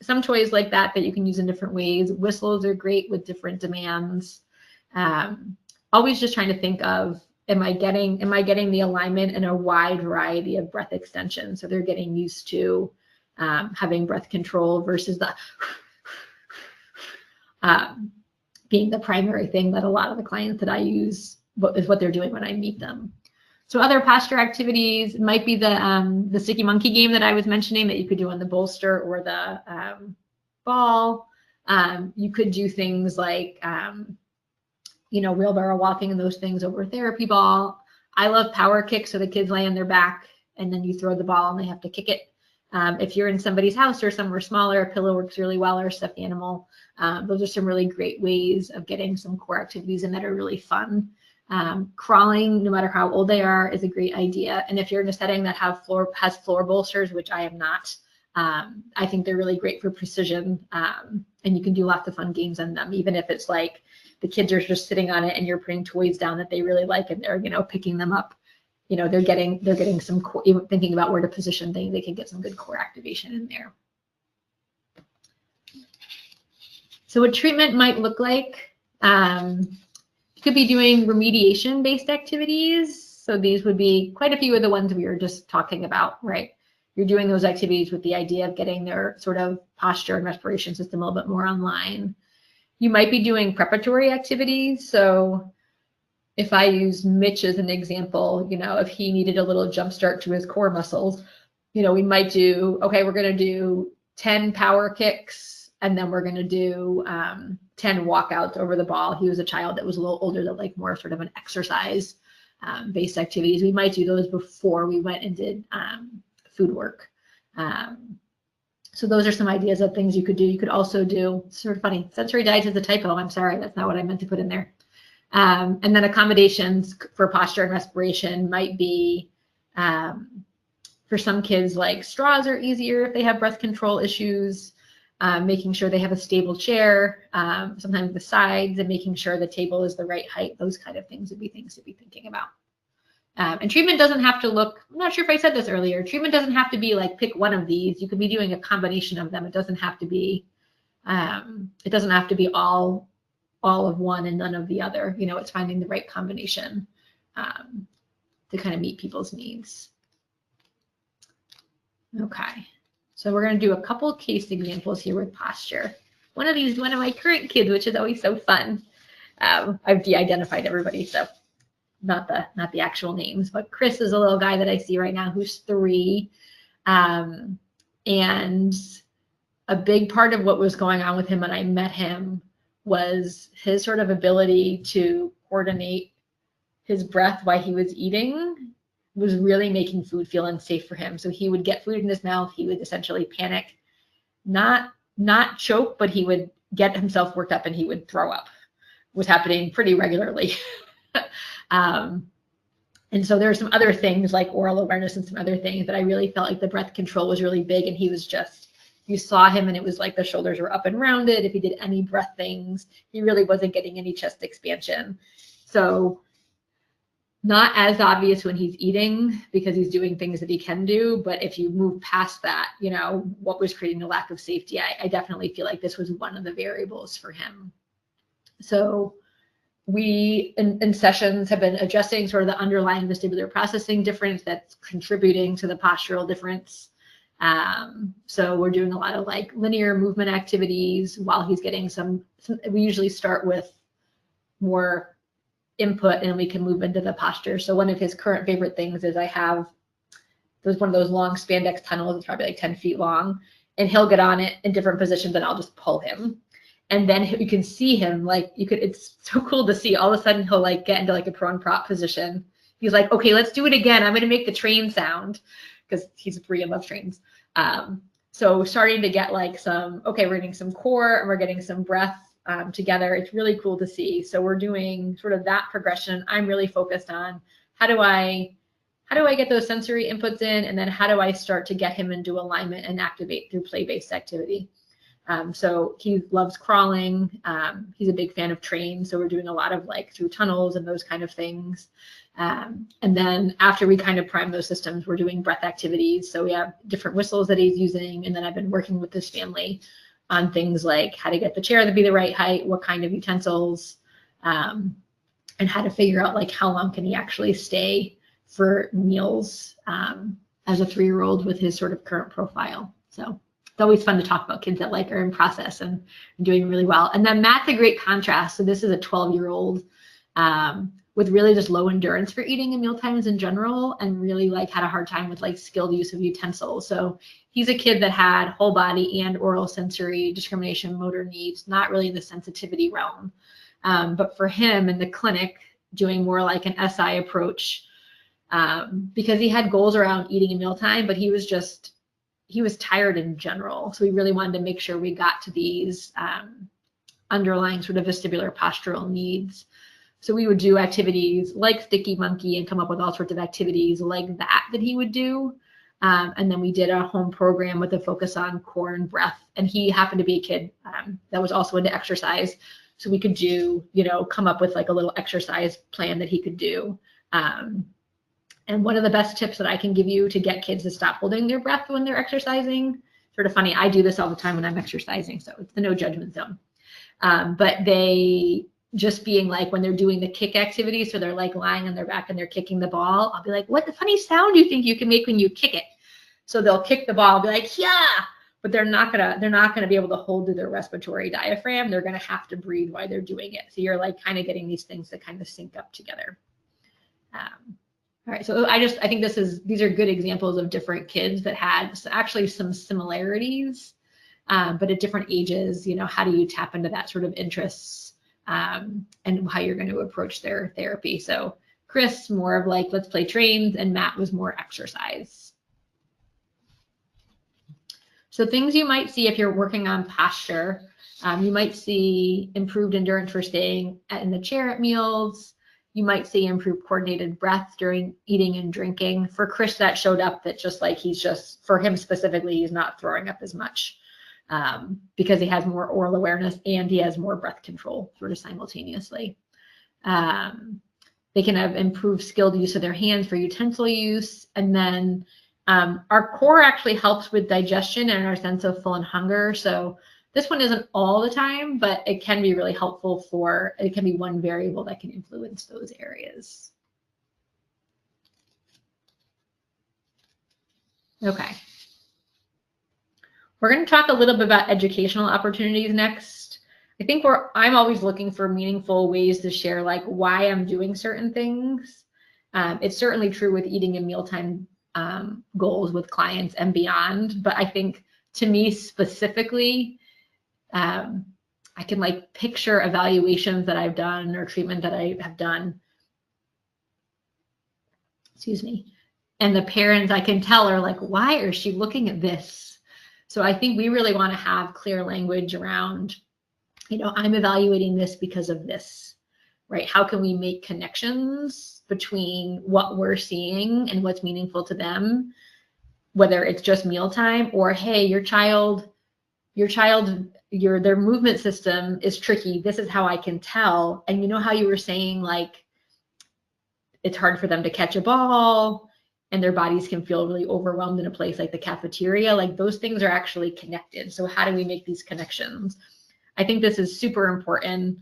some toys like that you can use in different ways. Whistles are great with different demands. Always just trying to think of, am I getting the alignment in a wide variety of breath extension? So they're getting used to having breath control versus the being the primary thing that a lot of the clients that I use is what they're doing when I meet them. So other posture activities might be the sticky monkey game that I was mentioning that you could do on the bolster or the ball. You could do things like, wheelbarrow walking and those things over a therapy ball. I love power kicks, so the kids lay on their back and then you throw the ball and they have to kick it. If you're in somebody's house or somewhere smaller, a pillow works really well, or a stuffed animal. Those are some really great ways of getting some core activities in that are really fun. Crawling, no matter how old they are, is a great idea. And if you're in a setting that has floor bolsters, which I am not, I think they're really great for precision. And you can do lots of fun games on them, even if it's like the kids are just sitting on it and you're putting toys down that they really like and they're, picking them up. They're getting some core, even thinking about where to position things, they can get some good core activation in there. So what treatment might look like, you could be doing remediation-based activities. So these would be quite a few of the ones we were just talking about, right? you're doing those activities with the idea of getting their sort of posture and respiration system a little bit more online. You might be doing preparatory activities. So if I use Mitch as an example, if he needed a little jump start to his core muscles, we might do, okay, we're going to do 10 power kicks, and then we're going to do 10 walkouts over the ball. He was a child that was a little older, that like more sort of an exercise based activities. We might do those before we went and did food work. So those are some ideas of things you could do. You could also do, sort of funny, sensory diet is a typo. I'm sorry, that's not what I meant to put in there. And then accommodations for posture and respiration might be, for some kids, like straws are easier if they have breath control issues, making sure they have a stable chair, sometimes the sides, and making sure the table is the right height. Those kind of things would be things to be thinking about. And treatment doesn't have to look, I'm not sure if I said this earlier, treatment doesn't have to be like, pick one of these. You could be doing a combination of them. It doesn't have to be, all of one and none of the other. It's finding the right combination to kind of meet people's needs. Okay, so we're going to do a couple case examples here with posture. One of my current kids, which is always so fun. I've de-identified everybody, so not the actual names, but Chris is a little guy that I see right now who's 3. And a big part of what was going on with him when I met him was his sort of ability to coordinate his breath while he was eating was really making food feel unsafe for him. So he would get food in his mouth, he would essentially panic, not choke, but he would get himself worked up and he would throw up. It was happening pretty regularly. And so there are some other things like oral awareness and some other things that I really felt like the breath control was really big, and he was just, you saw him and it was like the shoulders were up and rounded. If he did any breath things, he really wasn't getting any chest expansion. So not as obvious when he's eating because he's doing things that he can do. But if you move past that, what was creating the lack of safety, I definitely feel like this was one of the variables for him. So we, in sessions, have been addressing sort of the underlying vestibular processing difference that's contributing to the postural difference. So we're doing a lot of like linear movement activities while he's getting some we usually start with more input and we can move into the posture. So one of his current favorite things is there's one of those long spandex tunnels. It's probably like 10 feet long, and he'll get on it in different positions and I'll just pull him. And then you can see him, it's so cool to see. All of a sudden he'll like get into like a prone prop position. He's like, okay, let's do it again. I'm going to make the train sound, because he's 3 and loves trains. So starting to get like we're getting some core and we're getting some breath together. It's really cool to see. So we're doing sort of that progression. I'm really focused on how do I get those sensory inputs in, and then how do I start to get him into alignment and activate through play-based activity. So he loves crawling. He's a big fan of trains. So we're doing a lot of like through tunnels and those kind of things. And then after we kind of prime those systems, we're doing breath activities. So we have different whistles that he's using. And then I've been working with this family on things like how to get the chair to be the right height, what kind of utensils, and how to figure out like how long can he actually stay for meals as a 3-year-old with his sort of current profile. So it's always fun to talk about kids that like are in process and doing really well. And then Matt's a great contrast. So this is a 12-year-old with really just low endurance for eating in meal times in general, and really like had a hard time with like skilled use of utensils. So he's a kid that had whole body and oral sensory discrimination motor needs, not really in the sensitivity realm. But for him in the clinic, doing more like an SI approach, because he had goals around eating in mealtime, but he was tired in general. So we really wanted to make sure we got to these underlying sort of vestibular postural needs. So we would do activities like Sticky Monkey and come up with all sorts of activities like that he would do. And then we did a home program with a focus on core and breath. And he happened to be a kid that was also into exercise. So we could do, come up with like a little exercise plan that he could do. And one of the best tips that I can give you to get kids to stop holding their breath when they're exercising, sort of funny, I do this all the time when I'm exercising, so it's the no judgment zone. But they just being like, when they're doing the kick activity, so they're like lying on their back and they're kicking the ball, I'll be like, what the funny sound do you think you can make when you kick it? So they'll kick the ball, be like, yeah, but they're not gonna be able to hold to their respiratory diaphragm. They're gonna have to breathe while they're doing it. So you're like kind of getting these things to kind of sync up together. All right, so I think these are good examples of different kids that had actually some similarities, but at different ages. How do you tap into that sort of interests, and how you're going to approach their therapy? So Chris, more of like, let's play trains, and Matt was more exercise. So things you might see if you're working on posture, you might see improved endurance for staying in the chair at meals. You might see improved coordinated breath during eating and drinking. For Chris, that showed up that just like for him specifically, he's not throwing up as much because he has more oral awareness and he has more breath control sort of simultaneously. They can have improved skilled use of their hands for utensil use. And then our core actually helps with digestion and our sense of full and hunger. So this one isn't all the time, but it can be really helpful it can be one variable that can influence those areas. Okay. We're going to talk a little bit about educational opportunities next. I think I'm always looking for meaningful ways to share like why I'm doing certain things. It's certainly true with eating and mealtime goals with clients and beyond, but I think to me specifically, I can like picture evaluations that I've done or treatment that I have done. Excuse me. And the parents, I can tell, are like, why is she looking at this? So I think we really want to have clear language around, I'm evaluating this because of this, right? How can we make connections between what we're seeing and what's meaningful to them, whether it's just mealtime or, hey, their movement system is tricky. This is how I can tell. And how you were saying, like, it's hard for them to catch a ball and their bodies can feel really overwhelmed in a place like the cafeteria. Like those things are actually connected. So how do we make these connections? I think this is super important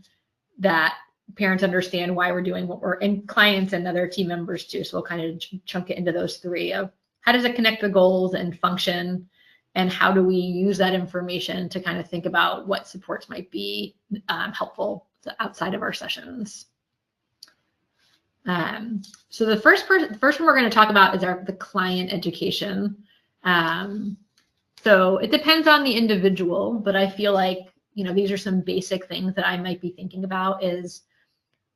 that parents understand why we're doing what we're, and clients and other team members too. So we'll kind of chunk it into those three of how does it connect the goals and function, and how do we use that information to kind of think about what supports might be helpful outside of our sessions. So the first one we're going to talk about is the client education. So it depends on the individual, but I feel like, these are some basic things that I might be thinking about is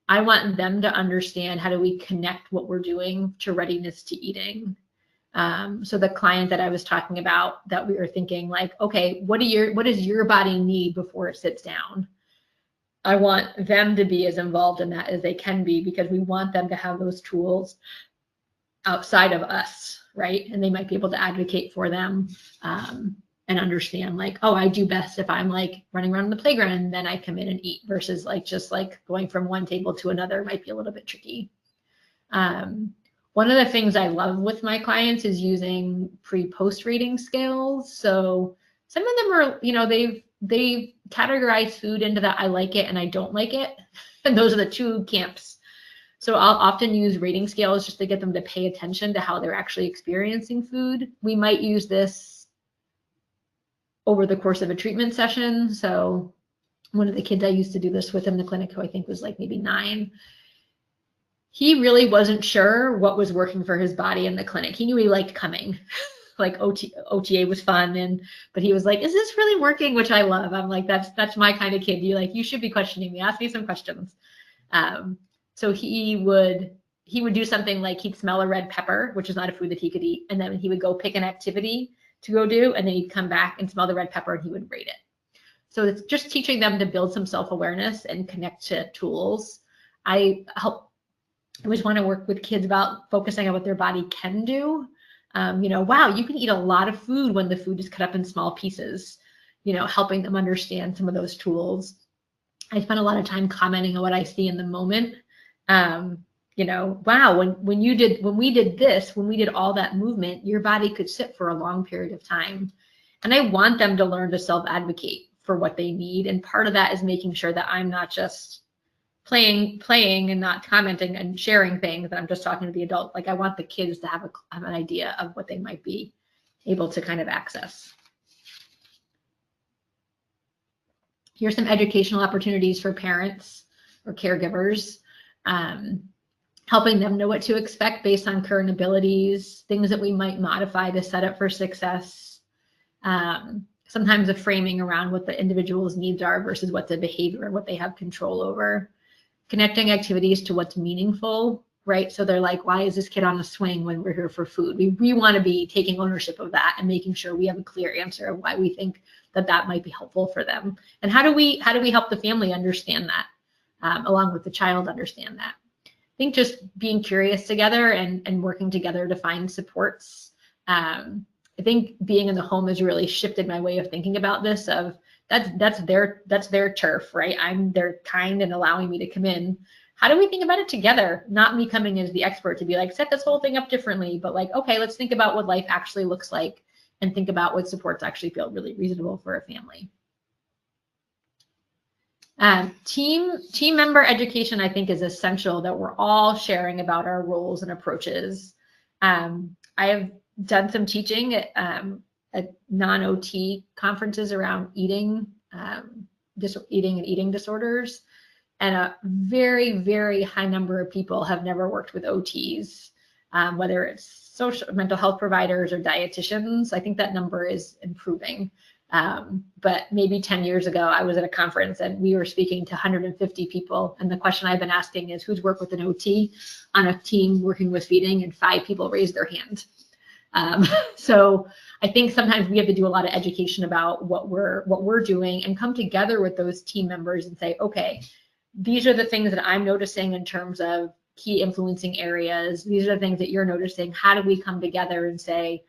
I want them to understand how do we connect what we're doing to readiness to eating. So the client that I was talking about, that we were thinking like, okay, what does your body need before it sits down? I want them to be as involved in that as they can be, because we want them to have those tools outside of us, right? And they might be able to advocate for them and understand like, oh, I do best if I'm like running around the playground and then I come in and eat, versus like just like going from one table to another might be a little bit tricky. One of the things I love with my clients is using pre-post rating scales. So some of them are, they've categorized food into that I like it and I don't like it. And those are the two camps. So I'll often use rating scales just to get them to pay attention to how they're actually experiencing food. We might use this over the course of a treatment session. So one of the kids I used to do this with in the clinic, who I think was like maybe 9, he really wasn't sure what was working for his body in the clinic. He knew he liked coming. Like OTA was fun, but he was like, is this really working? Which I love. I'm like, that's my kind of kid. You should be questioning me. Ask me some questions. So he would do something like he'd smell a red pepper, which is not a food that he could eat. And then he would go pick an activity to go do. And then he'd come back and smell the red pepper and he would rate it. So it's just teaching them to build some self-awareness and connect to tools. I always want to work with kids about focusing on what their body can do. Wow, you can eat a lot of food when the food is cut up in small pieces, helping them understand some of those tools. I spend a lot of time commenting on what I see in the moment. Wow, when we did all that movement, your body could sit for a long period of time. And I want them to learn to self-advocate for what they need. And part of that is making sure that I'm not just playing and not commenting and sharing things, that I'm just talking to the adult. Like I want the kids to have an idea of what they might be able to kind of access. Here's some educational opportunities for parents or caregivers, helping them know what to expect based on current abilities, things that we might modify to set up for success. Sometimes a framing around what the individual's needs are versus what the behavior, what they have control over. Connecting activities to what's meaningful, right? So they're like, why is this kid on a swing when we're here for food? We want to be taking ownership of that and making sure we have a clear answer of why we think that might be helpful for them. And how do we help the family understand that, along with the child understand that? I think just being curious together and working together to find supports. I think being in the home has really shifted my way of thinking about this. Of that's their turf, right? they're kind and allowing me to come in. How do we think about it together? Not me coming as the expert to be like, set this whole thing up differently, but like, okay, let's think about what life actually looks like and think about what supports actually feel really reasonable for a family. Team member education, I think, is essential, that we're all sharing about our roles and approaches. I have done some teaching at non-OT conferences around eating and eating disorders. And a very, very high number of people have never worked with OTs, whether it's social mental health providers or dietitians. I think that number is improving. But maybe 10 years ago, I was at a conference and we were speaking to 150 people. And the question I've been asking is, who's worked with an OT on a team working with feeding? And 5 people raised their hand. So I think sometimes we have to do a lot of education about what we're doing and come together with those team members and say, okay, these are the things that I'm noticing in terms of key influencing areas. These are the things that you're noticing. How do we come together and say,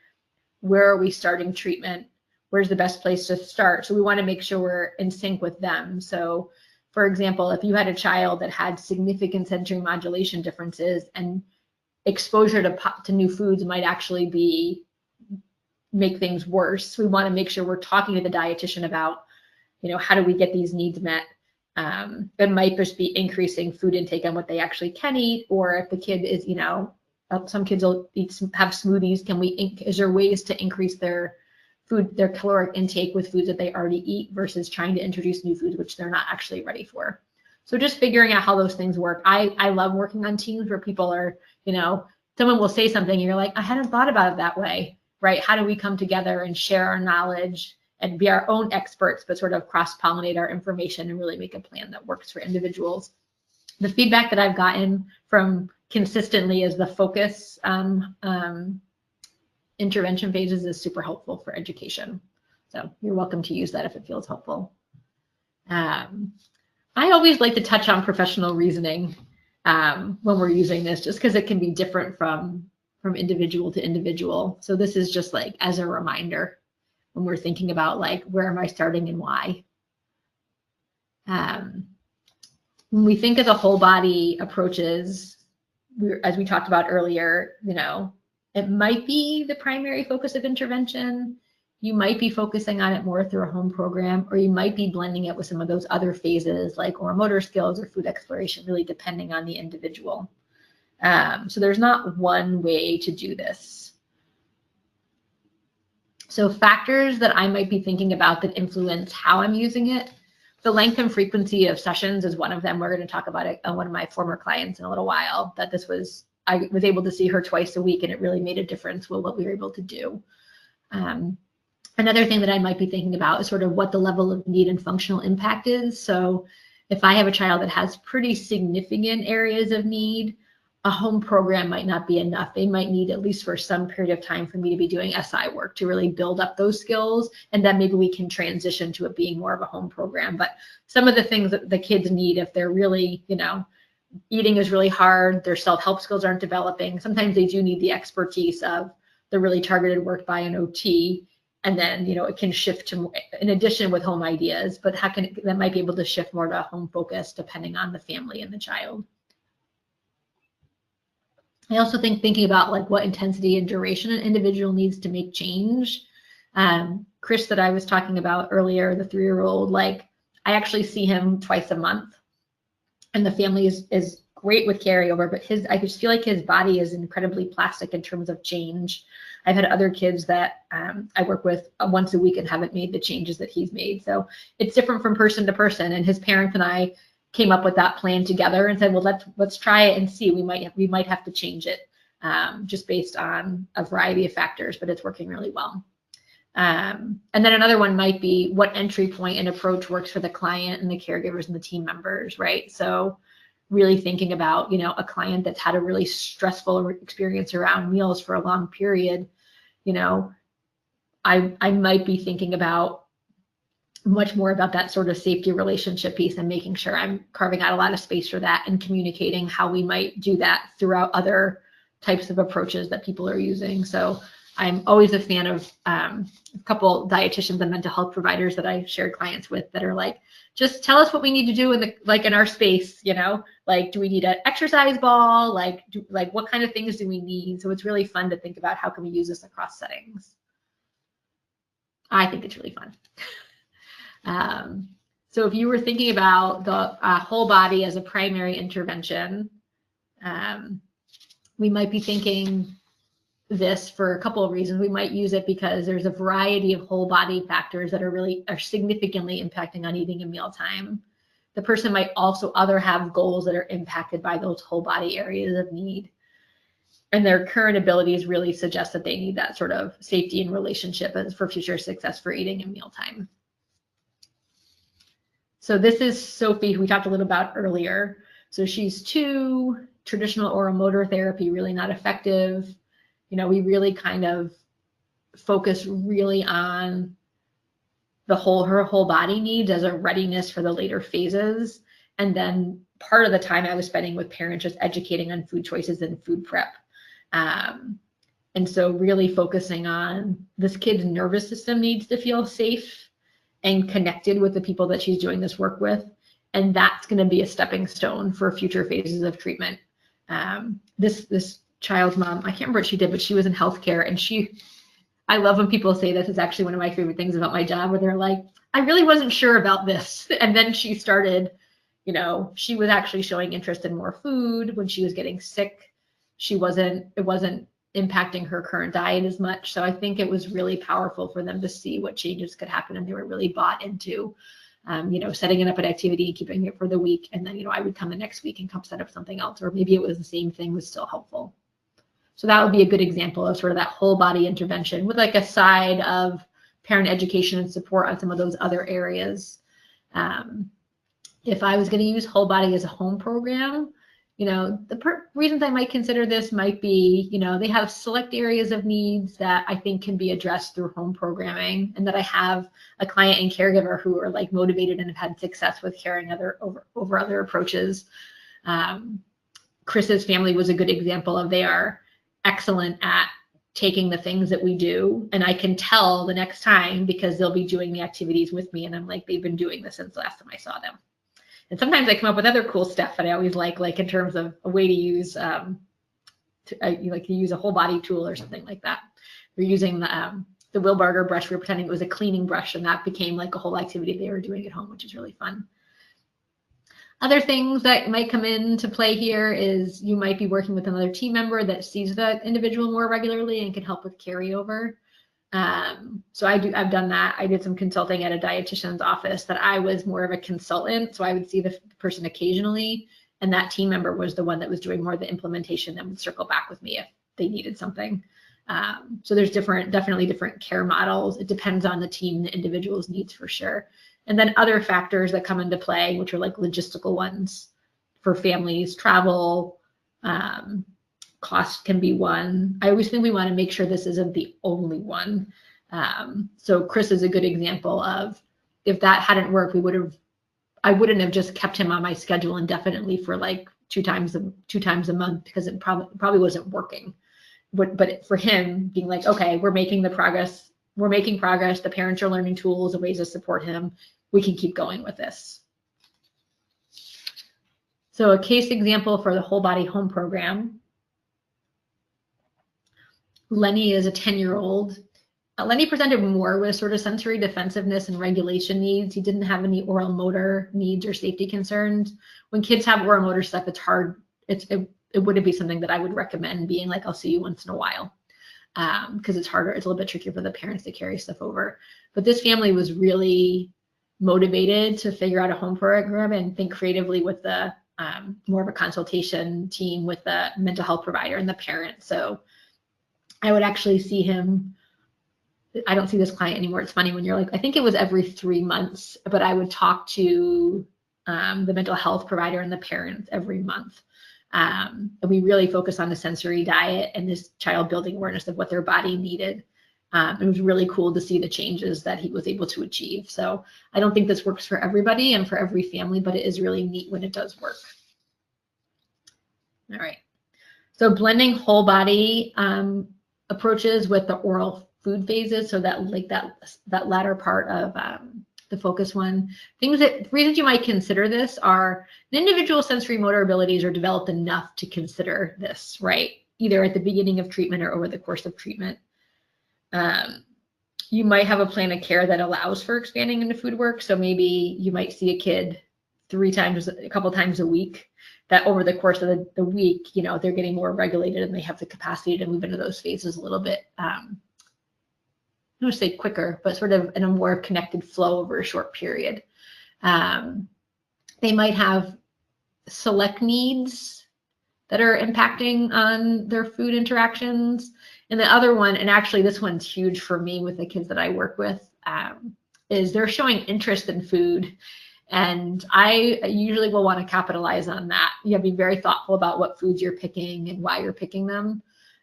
where are we starting treatment? Where's the best place to start? So we want to make sure we're in sync with them. So for example, if you had a child that had significant sensory modulation differences and exposure to new foods might actually make things worse, we want to make sure we're talking to the dietitian about, how do we get these needs met? It might just be increasing food intake on what they actually can eat, or if the kid is, some kids will have smoothies. Is there ways to increase their caloric intake with foods that they already eat versus trying to introduce new foods which they're not actually ready for? So just figuring out how those things work. I love working on teams where people are, someone will say something and you're like, I hadn't thought about it that way, right? How do we come together and share our knowledge and be our own experts, but sort of cross-pollinate our information and really make a plan that works for individuals? The feedback that I've gotten from consistently is the focus intervention phases is super helpful for education. So you're welcome to use that if it feels helpful. I always like to touch on professional reasoning when we're using this, just because it can be different from individual to individual. So this is just like as a reminder when we're thinking about like, where am I starting and why? When we think of the whole body approaches, as we talked about earlier, it might be the primary focus of intervention. You might be focusing on it more through a home program, or you might be blending it with some of those other phases like oral motor skills or food exploration, really depending on the individual. So there's not one way to do this. So factors that I might be thinking about that influence how I'm using it. The length and frequency of sessions is one of them. We're going to talk about it on one of my former clients in a little while, that I was able to see her twice a week and it really made a difference with what we were able to do. Another thing that I might be thinking about is sort of what the level of need and functional impact is. So if I have a child that has pretty significant areas of need, a home program might not be enough. They might need, at least for some period of time, for me to be doing SI work to really build up those skills. And then maybe we can transition to it being more of a home program. But some of the things that the kids need, if they're really, eating is really hard, their self-help skills aren't developing, sometimes they do need the expertise of the really targeted work by an OT. And then, it can shift to, in addition with home ideas, but that might be able to shift more to a home focus depending on the family and the child. I also think thinking about like what intensity and duration an individual needs to make change. Chris that I was talking about earlier, the 3-year-old, like I actually see him twice a month and the family is great with carryover, but I just feel like his body is incredibly plastic in terms of change. I've had other kids that I work with once a week and haven't made the changes that he's made. So it's different from person to person. And his parents and I came up with that plan together and said, well, let's try it and see. We might have to change it just based on a variety of factors, but it's working really well. And then another one might be what entry point and approach works for the client and the caregivers and the team members, right? So really thinking about, a client that's had a really stressful experience around meals for a long period, I might be thinking about much more about that sort of safety relationship piece and making sure I'm carving out a lot of space for that and communicating how we might do that throughout other types of approaches that people are using. So I'm always a fan of a couple dietitians and mental health providers that I shared clients with that are like, just tell us what we need to do in our space, like, do we need an exercise ball? Like what kind of things do we need? So it's really fun to think about how can we use this across settings. I think it's really fun. So if you were thinking about the whole body as a primary intervention, we might be thinking this for a couple of reasons. We might use it because there's a variety of whole body factors that are significantly impacting on eating and mealtime. The person might also have goals that are impacted by those whole body areas of need. And their current abilities really suggest that they need that sort of safety and relationship for future success for eating and mealtime. So this is Sophie, who we talked a little about earlier. So she's 2, traditional oral motor therapy, really not effective. We really kind of focus really on her whole body needs as a readiness for the later phases. And then part of the time I was spending with parents just educating on food choices and food prep. And so really focusing on this kid's nervous system needs to feel safe and connected with the people that she's doing this work with. And that's going to be a stepping stone for future phases of treatment. This child's mom, I can't remember what she did, but she was in healthcare, and I love when people say this is actually one of my favorite things about my job, where they're like, I really wasn't sure about this. And then she started, she was actually showing interest in more food when she was getting sick. It wasn't impacting her current diet as much. So I think it was really powerful for them to see what changes could happen. And they were really bought into, setting it up an activity and keeping it for the week. And then, I would come the next week and come set up something else, or maybe it was the same thing was still helpful. So that would be a good example of sort of that whole body intervention with like a side of parent education and support on some of those other areas. If I was going to use whole body as a home program, the reasons I might consider this might be, they have select areas of needs that I think can be addressed through home programming, and that I have a client and caregiver who are like motivated and have had success with carrying over other approaches. Chris's family was a good example of, they are excellent at taking the things that we do, and I can tell the next time because they'll be doing the activities with me, and I'm like, they've been doing this since the last time I saw them. And sometimes I come up with other cool stuff that I always like in terms of a way to use, to use a whole body tool or something like that. We're using the Wilbarger brush. We were pretending it was a cleaning brush, and that became like a whole activity they were doing at home, which is really fun. Other things that might come into play here is you might be working with another team member that sees the individual more regularly and can help with carryover. So I've done that. I did some consulting at a dietitian's office that I was more of a consultant. So I would see the person occasionally, and that team member was the one that was doing more of the implementation and would circle back with me if they needed something. So there's definitely different care models. It depends on the team, the individual's needs for sure. And then other factors that come into play, which are like logistical ones for families, travel, cost can be one. I always think we want to make sure this isn't the only one. So Chris is a good example of, if that hadn't worked, I wouldn't have just kept him on my schedule indefinitely for like two times a month, because it probably wasn't working. But for him being like, okay, we're making progress. The parents are learning tools and ways to support him. We can keep going with this. So a case example for the whole body home program. Lenny is a 10-year-old. Lenny presented more with sort of sensory defensiveness and regulation needs. He didn't have any oral motor needs or safety concerns. When kids have oral motor stuff, it's hard it wouldn't be something that I would recommend being like, I'll see you once in a while. Because it's harder, it's a little bit trickier for the parents to carry stuff over. But this family was really motivated to figure out a home program and think creatively with the more of a consultation team with the mental health provider and the parent. So I would actually see him. I don't see this client anymore. It's funny when you're like, I think it was every 3 months, but I would talk to the mental health provider and the parents every month. And we really focus on the sensory diet and this child building awareness of what their body needed. It was really cool to see the changes that he was able to achieve. So I don't think this works for everybody and for every family, but it is really neat when it does work. All right. So blending whole body approaches with the oral food phases. So that like that latter part of the focus one. Reasons you might consider this are the individual sensory motor abilities are developed enough to consider this, right? Either at the beginning of treatment or over the course of treatment. You might have a plan of care that allows for expanding into food work. So maybe you might see a kid a couple times a week, that over the course of the week, you know, they're getting more regulated and they have the capacity to move into those phases a little bit. I don't want to say quicker, but sort of in a more connected flow over a short period. They might have select needs that are impacting on their food interactions. And the other one, and actually this one's huge for me with the kids that I work with, is they're showing interest in food. And I usually will want to capitalize on that. You have to be very thoughtful about what foods you're picking and why you're picking them.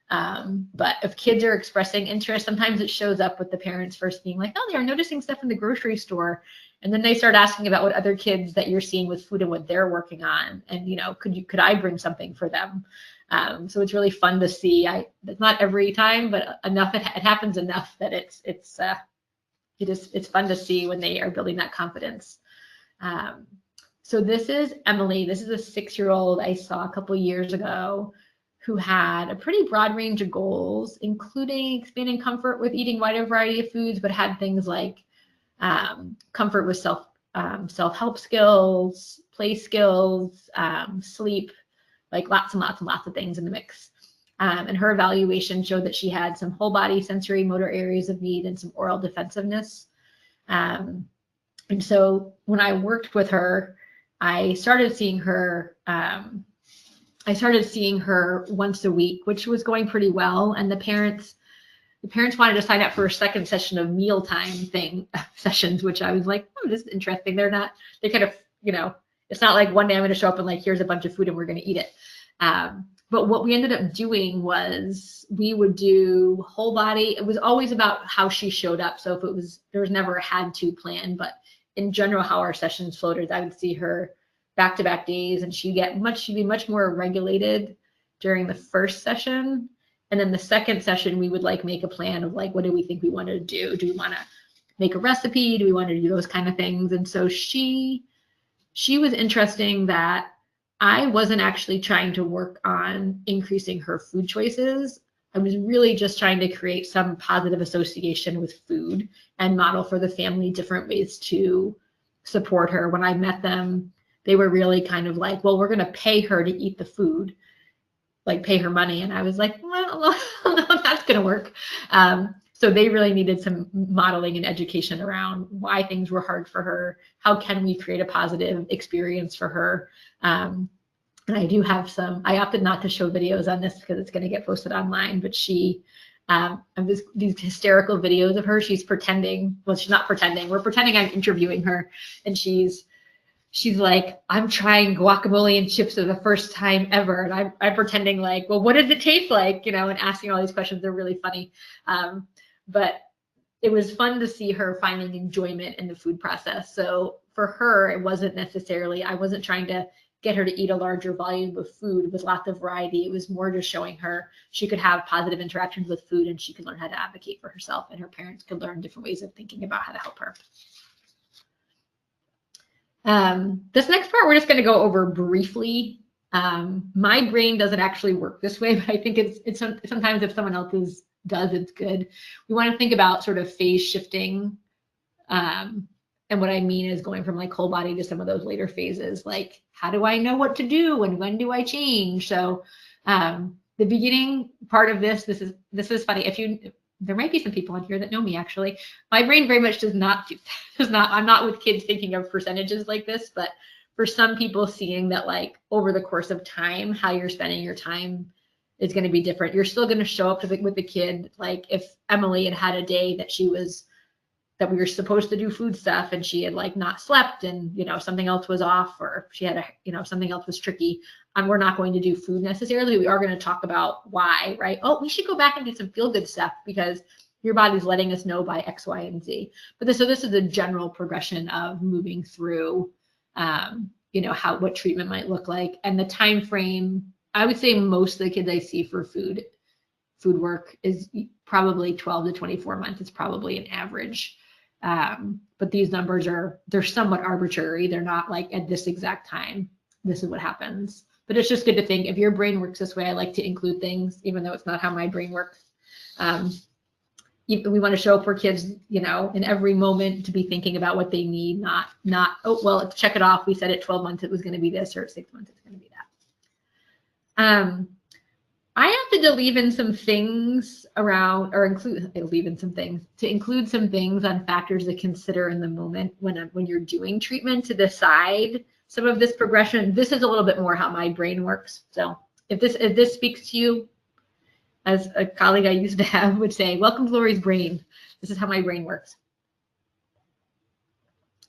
But if kids are expressing interest, sometimes it shows up with the parents first being like, oh, they're noticing stuff in the grocery store. And then they start asking about what other kids that you're seeing with food and what they're working on. And, you know, could I bring something for them? So it's really fun to see. It's not every time, but enough, it happens enough that it's fun to see when they are building that confidence. So this is Emily. This is a 6-year-old I saw a couple years ago who had a pretty broad range of goals, including expanding comfort with eating a wider variety of foods, but had things like comfort with self-help skills, play skills, sleep, like lots and lots and lots of things in the mix. And her evaluation showed that she had some whole body sensory motor areas of need and some oral defensiveness. And so when I worked with her, I started seeing her once a week, which was going pretty well. And the parents wanted to sign up for a second session of mealtime sessions, which I was like, oh, this is interesting. They kind of, you know, it's not like one day I'm going to show up and like, here's a bunch of food and we're going to eat it. But what we ended up doing was we would do whole body. It was always about how she showed up. So there was never a had to plan, but in general, how our sessions floated, I would see her back-to-back days and she'd be much more regulated during the first session. And then the second session, we would like make a plan of like, what do we think we want to do? Do we want to make a recipe? Do we want to do those kind of things? And so she was interesting that I wasn't actually trying to work on increasing her food choices. I was really just trying to create some positive association with food and model for the family different ways to support her. When I met them, they were really kind of like, well, we're going to pay her to eat the food, like pay her money. And I was like, well, no, that's going to work. So they really needed some modeling and education around why things were hard for her. How can we create a positive experience for her? And I do have I opted not to show videos on this because it's going to get posted online, but these hysterical videos of her, she's pretending, well, she's not pretending. We're pretending I'm interviewing her. And she's like, I'm trying guacamole and chips for the first time ever. And I'm pretending like, well, what does it taste like? You know, and asking all these questions. They're really funny. But it was fun to see her finding enjoyment in the food process. So for her, it wasn't necessarily, I wasn't trying to get her to eat a larger volume of food with lots of variety. It was more just showing her she could have positive interactions with food and she could learn how to advocate for herself, and her parents could learn different ways of thinking about how to help her. This next part, we're just going to go over briefly. My brain doesn't actually work this way, but I think it's sometimes if someone else's does, it's good. We want to think about sort of phase shifting. And what I mean is going from like whole body to some of those later phases, like how do I know what to do and when do I change? So the beginning part of this is funny. There might be some people on here that know me actually. My brain very much does not, I'm not with kids thinking of percentages like this, but for some people seeing that like over the course of time, how you're spending your time is going to be different. You're still going to show up with the kid. Like if Emily had a day that that we were supposed to do food stuff and she had like not slept and, something else was off, or she had something else was tricky. We're not going to do food necessarily. We are going to talk about why, right? Oh, we should go back and do some feel good stuff because your body's letting us know by X, Y, and Z. But so this is a general progression of moving through, what treatment might look like. And the time frame, I would say most of the kids I see for food work is probably 12 to 24 months. It's probably an average. But these numbers they're somewhat arbitrary. They're not like at this exact time, this is what happens. But it's just good to think if your brain works this way. I like to include things, even though it's not how my brain works. We want to show up for kids, in every moment to be thinking about what they need, not, oh, well, let's check it off. We said at 12 months it was going to be this, or at 6 months it's going to be that. I have to leave in some things around, or include some things on factors to consider in the moment when you're doing treatment to decide some of this progression. This is a little bit more how my brain works. So if this speaks to you, as a colleague I used to have would say, welcome to Lori's brain. This is how my brain works.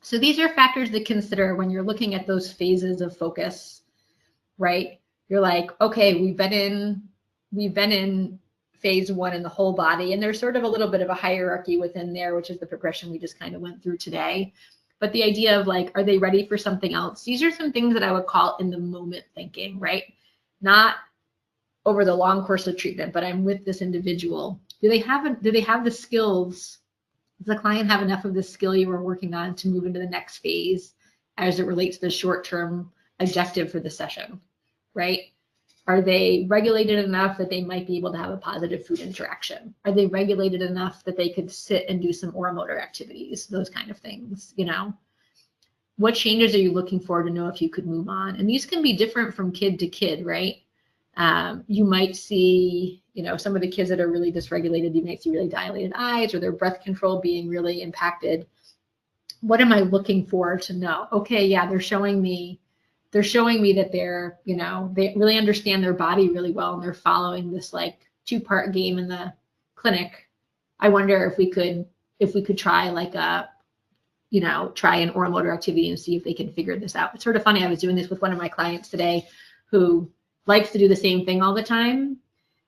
So these are factors to consider when you're looking at those phases of focus, right? You're like, okay, we've been in phase 1 in the whole body, and there's sort of a little bit of a hierarchy within there, which is the progression we just kind of went through today. But the idea of like, are they ready for something else? These are some things that I would call in the moment thinking, right? Not over the long course of treatment, but I'm with this individual. Do they have the skills? Does the client have enough of the skill you were working on to move into the next phase as it relates to the short-term objective for the session, right? Are they regulated enough that they might be able to have a positive food interaction? Are they regulated enough that they could sit and do some oral motor activities, those kind of things, What changes are you looking for to know if you could move on? And these can be different from kid to kid, right? You might see, some of the kids that are really dysregulated, you might see really dilated eyes or their breath control being really impacted. What am I looking for to know? Okay, yeah, they're showing me that they're, they really understand their body really well and they're following this like 2-part game in the clinic. I wonder if we could try like try an oral motor activity and see if they can figure this out. It's sort of funny. I was doing this with one of my clients today who likes to do the same thing all the time.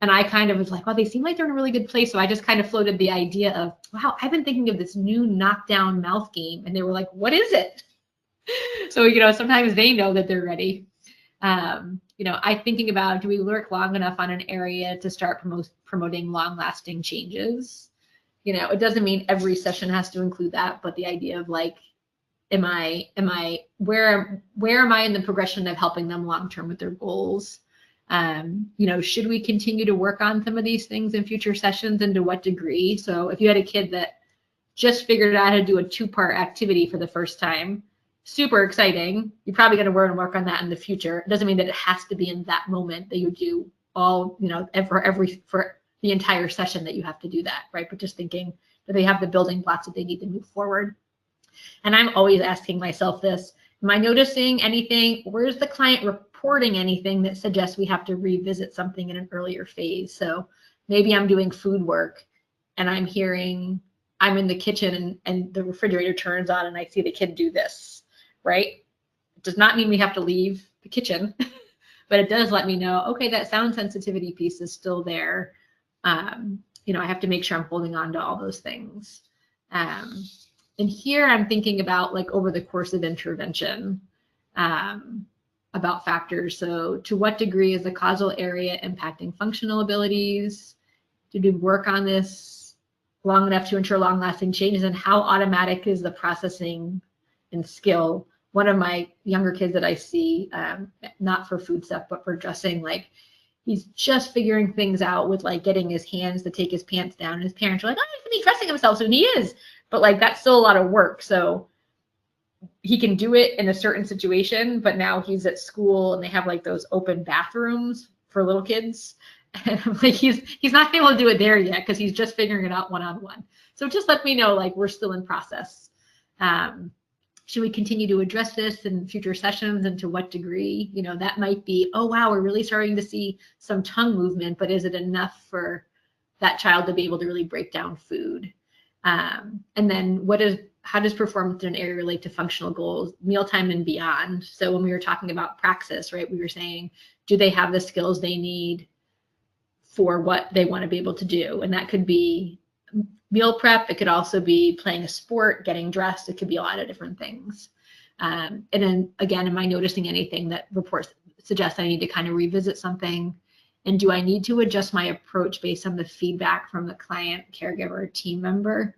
And I kind of was like, well, they seem like they're in a really good place. So I just kind of floated the idea of, wow, I've been thinking of this new knockdown mouth game. And they were like, what is it? So, sometimes they know that they're ready. I'm thinking about, do we work long enough on an area to start promoting long-lasting changes? It doesn't mean every session has to include that, but the idea of like, where am I in the progression of helping them long-term with their goals? Should we continue to work on some of these things in future sessions, and to what degree? So if you had a kid that just figured out how to do a 2-part activity for the first time, super exciting. You're probably going to work on that in the future. It doesn't mean that it has to be in that moment that you do all, for the entire session that you have to do that, right? But just thinking that they have the building blocks that they need to move forward. And I'm always asking myself this, am I noticing anything? Where's the client reporting anything that suggests we have to revisit something in an earlier phase? So maybe I'm doing food work and I'm in the kitchen and the refrigerator turns on and I see the kid do this, right? It does not mean we have to leave the kitchen, but it does let me know, okay, that sound sensitivity piece is still there. I have to make sure I'm holding on to all those things. And here I'm thinking about like over the course of intervention, about factors. So to what degree is the causal area impacting functional abilities? Did we work on this long enough to ensure long-lasting changes? And how automatic is the processing and skill? One of my younger kids that I see, not for food stuff, but for dressing, like he's just figuring things out with like getting his hands to take his pants down. And his parents are like, oh, he's dressing himself. So he is. But like, that's still a lot of work. So he can do it in a certain situation, but now he's at school and they have like those open bathrooms for little kids. And I'm like, he's not able to do it there yet because he's just figuring it out one-on-one. So just let me know, like, we're still in process. Should we continue to address this in future sessions, and to what degree? You know, that might be, oh, wow, we're really starting to see some tongue movement, but is it enough for that child to be able to really break down food? And then how does performance in an area relate to functional goals, mealtime and beyond? So when we were talking about praxis, right, we were saying, do they have the skills they need for what they want to be able to do? And that could be meal prep. It could also be playing a sport, getting dressed. It could be a lot of different things. And then again, am I noticing anything that reports suggest I need to kind of revisit something? And do I need to adjust my approach based on the feedback from the client, caregiver, team member?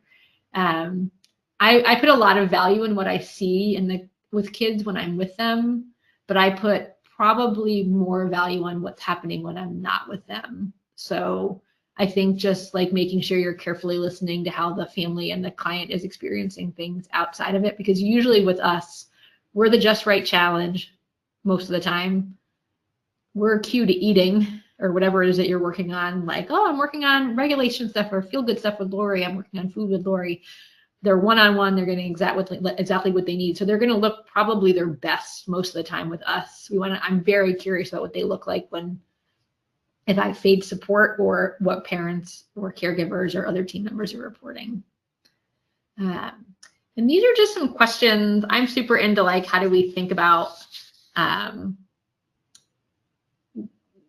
I put a lot of value in what I see with kids when I'm with them, but I put probably more value on what's happening when I'm not with them. So I think just like making sure you're carefully listening to how the family and the client is experiencing things outside of it, because usually with us, we're the just right challenge most of the time. We're cue to eating or whatever it is that you're working on, like, oh, I'm working on regulation stuff or feel good stuff with Lori. I'm working on food with Lori. They're one-on-one. They're getting exactly what they need. So they're going to look probably their best most of the time with us. I'm very curious about what they look like if I fade support, or what parents or caregivers or other team members are reporting. And these are just some questions. I'm super into, like, how do we think about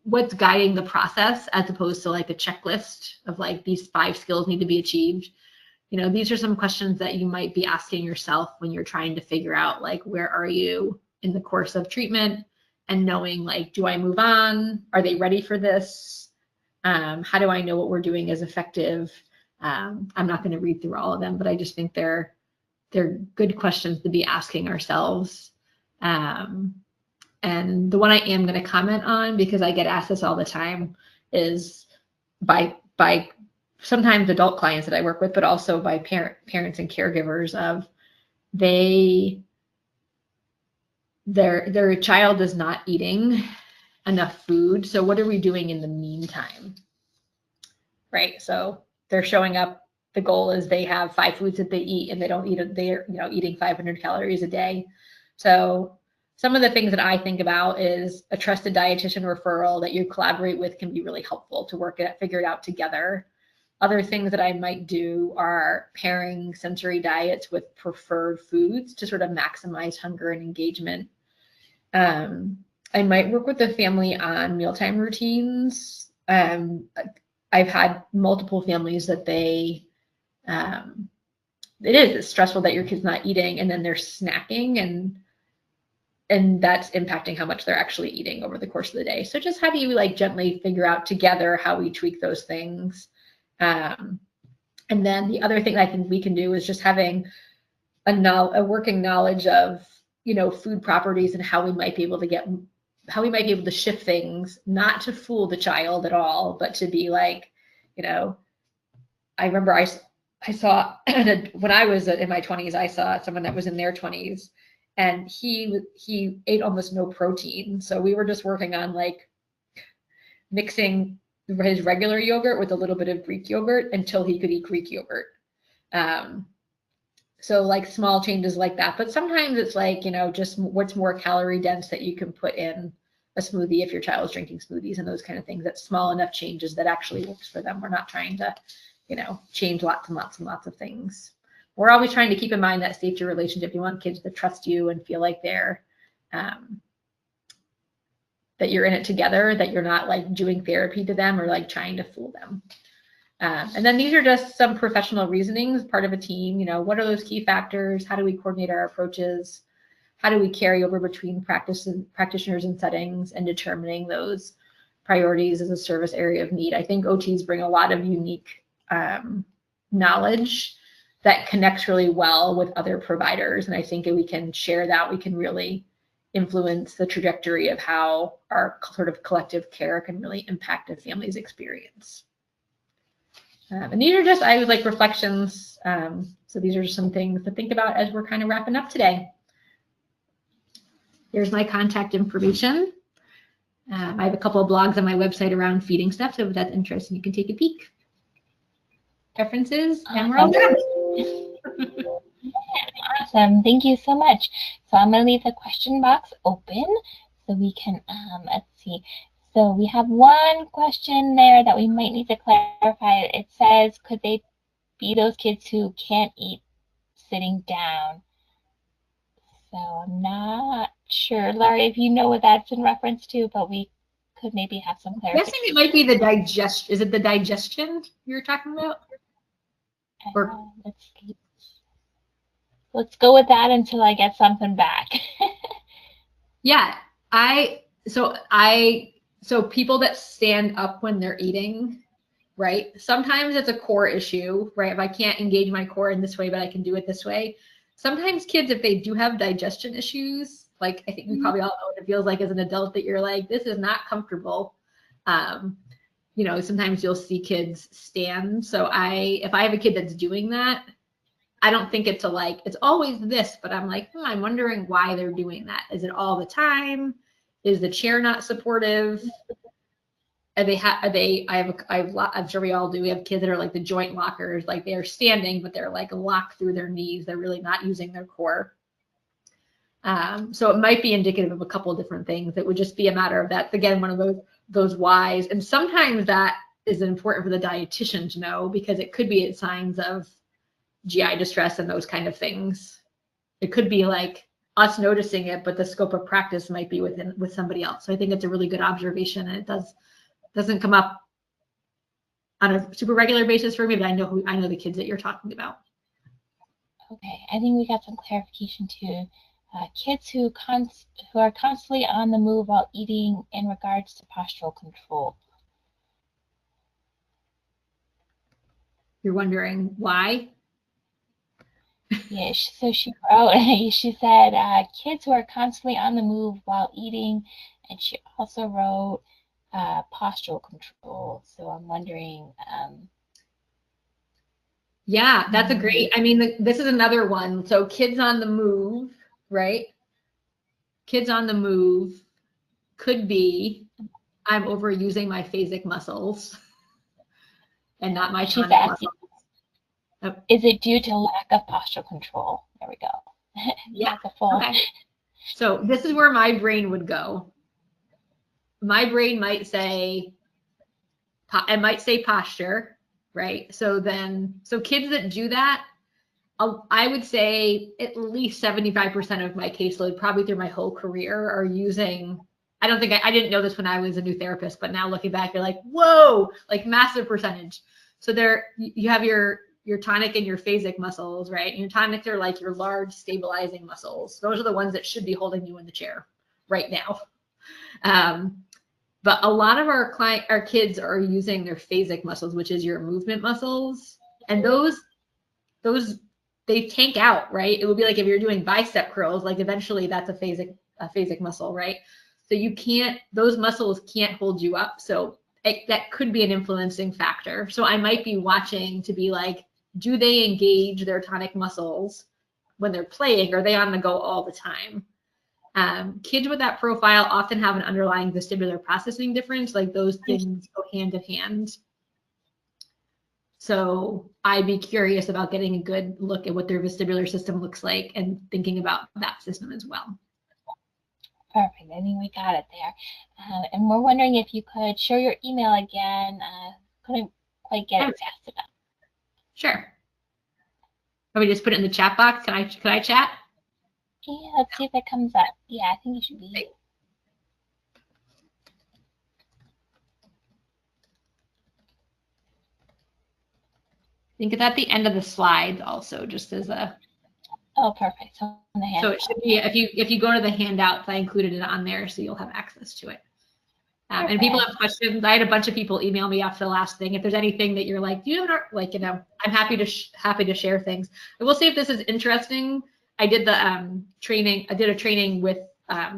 what's guiding the process, as opposed to like a checklist of like, these 5 skills need to be achieved. You know, these are some questions that you might be asking yourself when you're trying to figure out, like, where are you in the course of treatment, and knowing, like, do I move on? Are they ready for this? How do I know what we're doing is effective? I'm not going to read through all of them, but I just think they're good questions to be asking ourselves. And the one I am going to comment on, because I get asked this all the time, is by sometimes adult clients that I work with, but also by parents and caregivers of their child is not eating enough food. So what are we doing in the meantime? Right. So they're showing up. The goal is they have 5 foods that they eat, and they don't eat it. They're, eating 500 calories a day. So some of the things that I think about is a trusted dietitian referral that you collaborate with can be really helpful to figure it out together. Other things that I might do are pairing sensory diets with preferred foods to sort of maximize hunger and engagement. I might work with the family on mealtime routines. I've had multiple families that it's stressful that your kid's not eating, and then they're snacking, and that's impacting how much they're actually eating over the course of the day. So just how do you, like, gently figure out together how we tweak those things? And then the other thing I think we can do is just having a working knowledge of, food properties, and how we might be able to shift things, not to fool the child at all, but to be like, I remember I saw when I was in my 20s, I saw someone that was in their 20s, and he ate almost no protein. So we were just working on, like, mixing his regular yogurt with a little bit of Greek yogurt until he could eat Greek yogurt. So, like, small changes like that. But sometimes it's like, just what's more calorie dense that you can put in a smoothie if your child is drinking smoothies, and those kind of things. That's small enough changes that actually works for them. We're not trying to, change lots and lots and lots of things. We're always trying to keep in mind that safety relationship. You want kids to trust you and feel like they're, that you're in it together, that you're not, like, doing therapy to them or, like, trying to fool them. And then these are just some professional reasonings, part of a team. What are those key factors? How do we coordinate our approaches? How do we carry over between practitioners and settings, and determining those priorities as a service area of need? I think OTs bring a lot of unique knowledge that connects really well with other providers. And I think if we can share that, we can really influence the trajectory of how our sort of collective care can really impact a family's experience. And these are just, I would like reflections. So these are just some things to think about as we're kind of wrapping up today. There's my contact information. I have a couple of blogs on my website around feeding stuff, so if that's interesting, you can take a peek. Preferences, Emerald? Awesome, thank you so much. So I'm going to leave the question box open so we can, let's see. So we have one question there that we might need to clarify. It says, could they be those kids who can't eat sitting down? So I'm not sure, Laurie, if you know what that's in reference to, but we could maybe have some clarification. I'm guessing it might be the digestion. Is it the digestion you're talking about? Or let's go with that until I get something back. Yeah, so people that stand up when they're eating, right? Sometimes it's a core issue, right? If I can't engage my core in this way, but I can do it this way. Sometimes kids, if they do have digestion issues, like I think we probably all know what it feels like as an adult that you're like, this is not comfortable. You know, sometimes you'll see kids stand. So if I have a kid that's doing that, I don't think it's it's always this, but I'm like, I'm wondering why they're doing that. Is it all the time? Is the chair not supportive? I'm sure we all do. We have kids that are like the joint lockers, like they're standing, but they're like locked through their knees. They're really not using their core. So it might be indicative of a couple of different things. It would just be a matter of that's again, one of those whys. And sometimes that is important for the dietitian to know because it could be signs of GI distress and those kind of things. It could be like us noticing it, but the scope of practice might be with somebody else. So I think it's a really good observation, and it doesn't come up on a super regular basis for me, but I know the kids that you're talking about. Okay, I think we got some clarification too. Kids who are constantly on the move while eating in regards to postural control. You're wondering why? Yeah, so she wrote, she said, kids who are constantly on the move while eating, and she also wrote postural control. So I'm wondering. Yeah, that's a great, this is another one. So kids on the move, right? Kids on the move could be, I'm overusing my phasic muscles and not my tonic muscles. Is it due to lack of postural control? There we go. Yeah. Okay. So this is where my brain would go. My brain might say, posture, right? So kids that do that, I would say at least 75% of my caseload, probably through my whole career, are using. I didn't know this when I was a new therapist, but now looking back, you're like, whoa, like massive percentage. So you have your tonic and your phasic muscles, right? And your tonics are like your large stabilizing muscles. Those are the ones that should be holding you in the chair right now. But a lot of our kids are using their phasic muscles, which is your movement muscles. And those they tank out, right? It would be like if you're doing bicep curls, like eventually that's a phasic muscle, right? So those muscles can't hold you up. So that could be an influencing factor. So I might be watching to be like, do they engage their tonic muscles when they're playing? Or are they on the go all the time? Kids with that profile often have an underlying vestibular processing difference, like those things go hand in hand. So I'd be curious about getting a good look at what their vestibular system looks like and thinking about that system as well. Perfect. I think we got it there. And we're wondering if you could share your email again. Couldn't quite get it fast enough. Sure. Let me just put it in the chat box. Can I chat? Yeah, let's see if it comes up. Yeah, I think it should be. I think it's at the end of the slides also, just as a. Oh, perfect. So it should be, if you go to the handouts, I included it on there, so you'll have access to it. And people have questions. I had a bunch of people email me after the last thing. If there's anything that you're like, do you know, I'm happy to share things. I will say if this is interesting, I did the training. I did a training with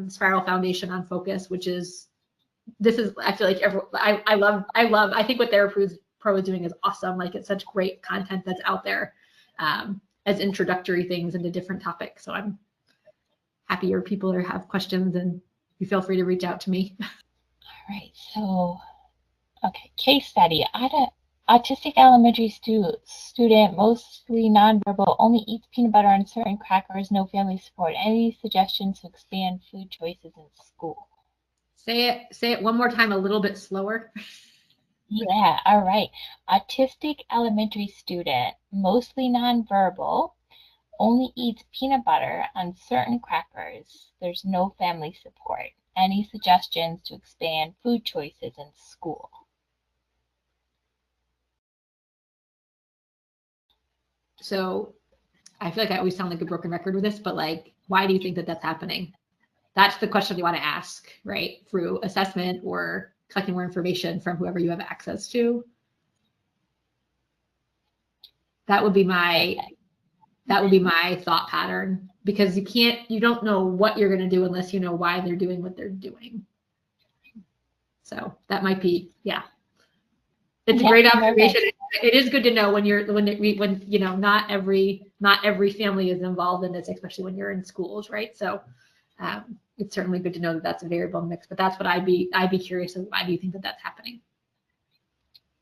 Spiral Foundation on focus, I feel like I think what Therapro is doing is awesome. Like it's such great content that's out there as introductory things into different topics. So happier people or have questions, and you feel free to reach out to me. All right, so, okay, case study. Autistic elementary student, mostly nonverbal, only eats peanut butter on certain crackers, no family support. Any suggestions to expand food choices in school? Say it one more time, a little bit slower. Yeah, all right. Autistic elementary student, mostly nonverbal, only eats peanut butter on certain crackers. There's no family support. Any suggestions to expand food choices in school? So I feel like I always sound like a broken record with this, but like, why do you think that that's happening? That's the question you want to ask, right? Through assessment or collecting more information from whoever you have access to. That would be my thought pattern, because you don't know what you're going to do unless you know why they're doing what they're doing. So that might be, yeah. It's a great observation. It is good to know when you know, not every family is involved in this, especially when you're in schools, right? So it's certainly good to know that that's a variable mix, but that's what I'd be curious of. Why do you think that that's happening?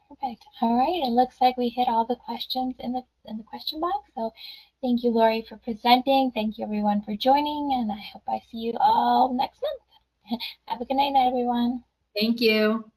Perfect. All right. It looks like we hit all the questions in the question box. So thank you, Lori, for presenting. Thank you, everyone, for joining, and I hope I see you all next month. Have a good night, everyone. Thank you.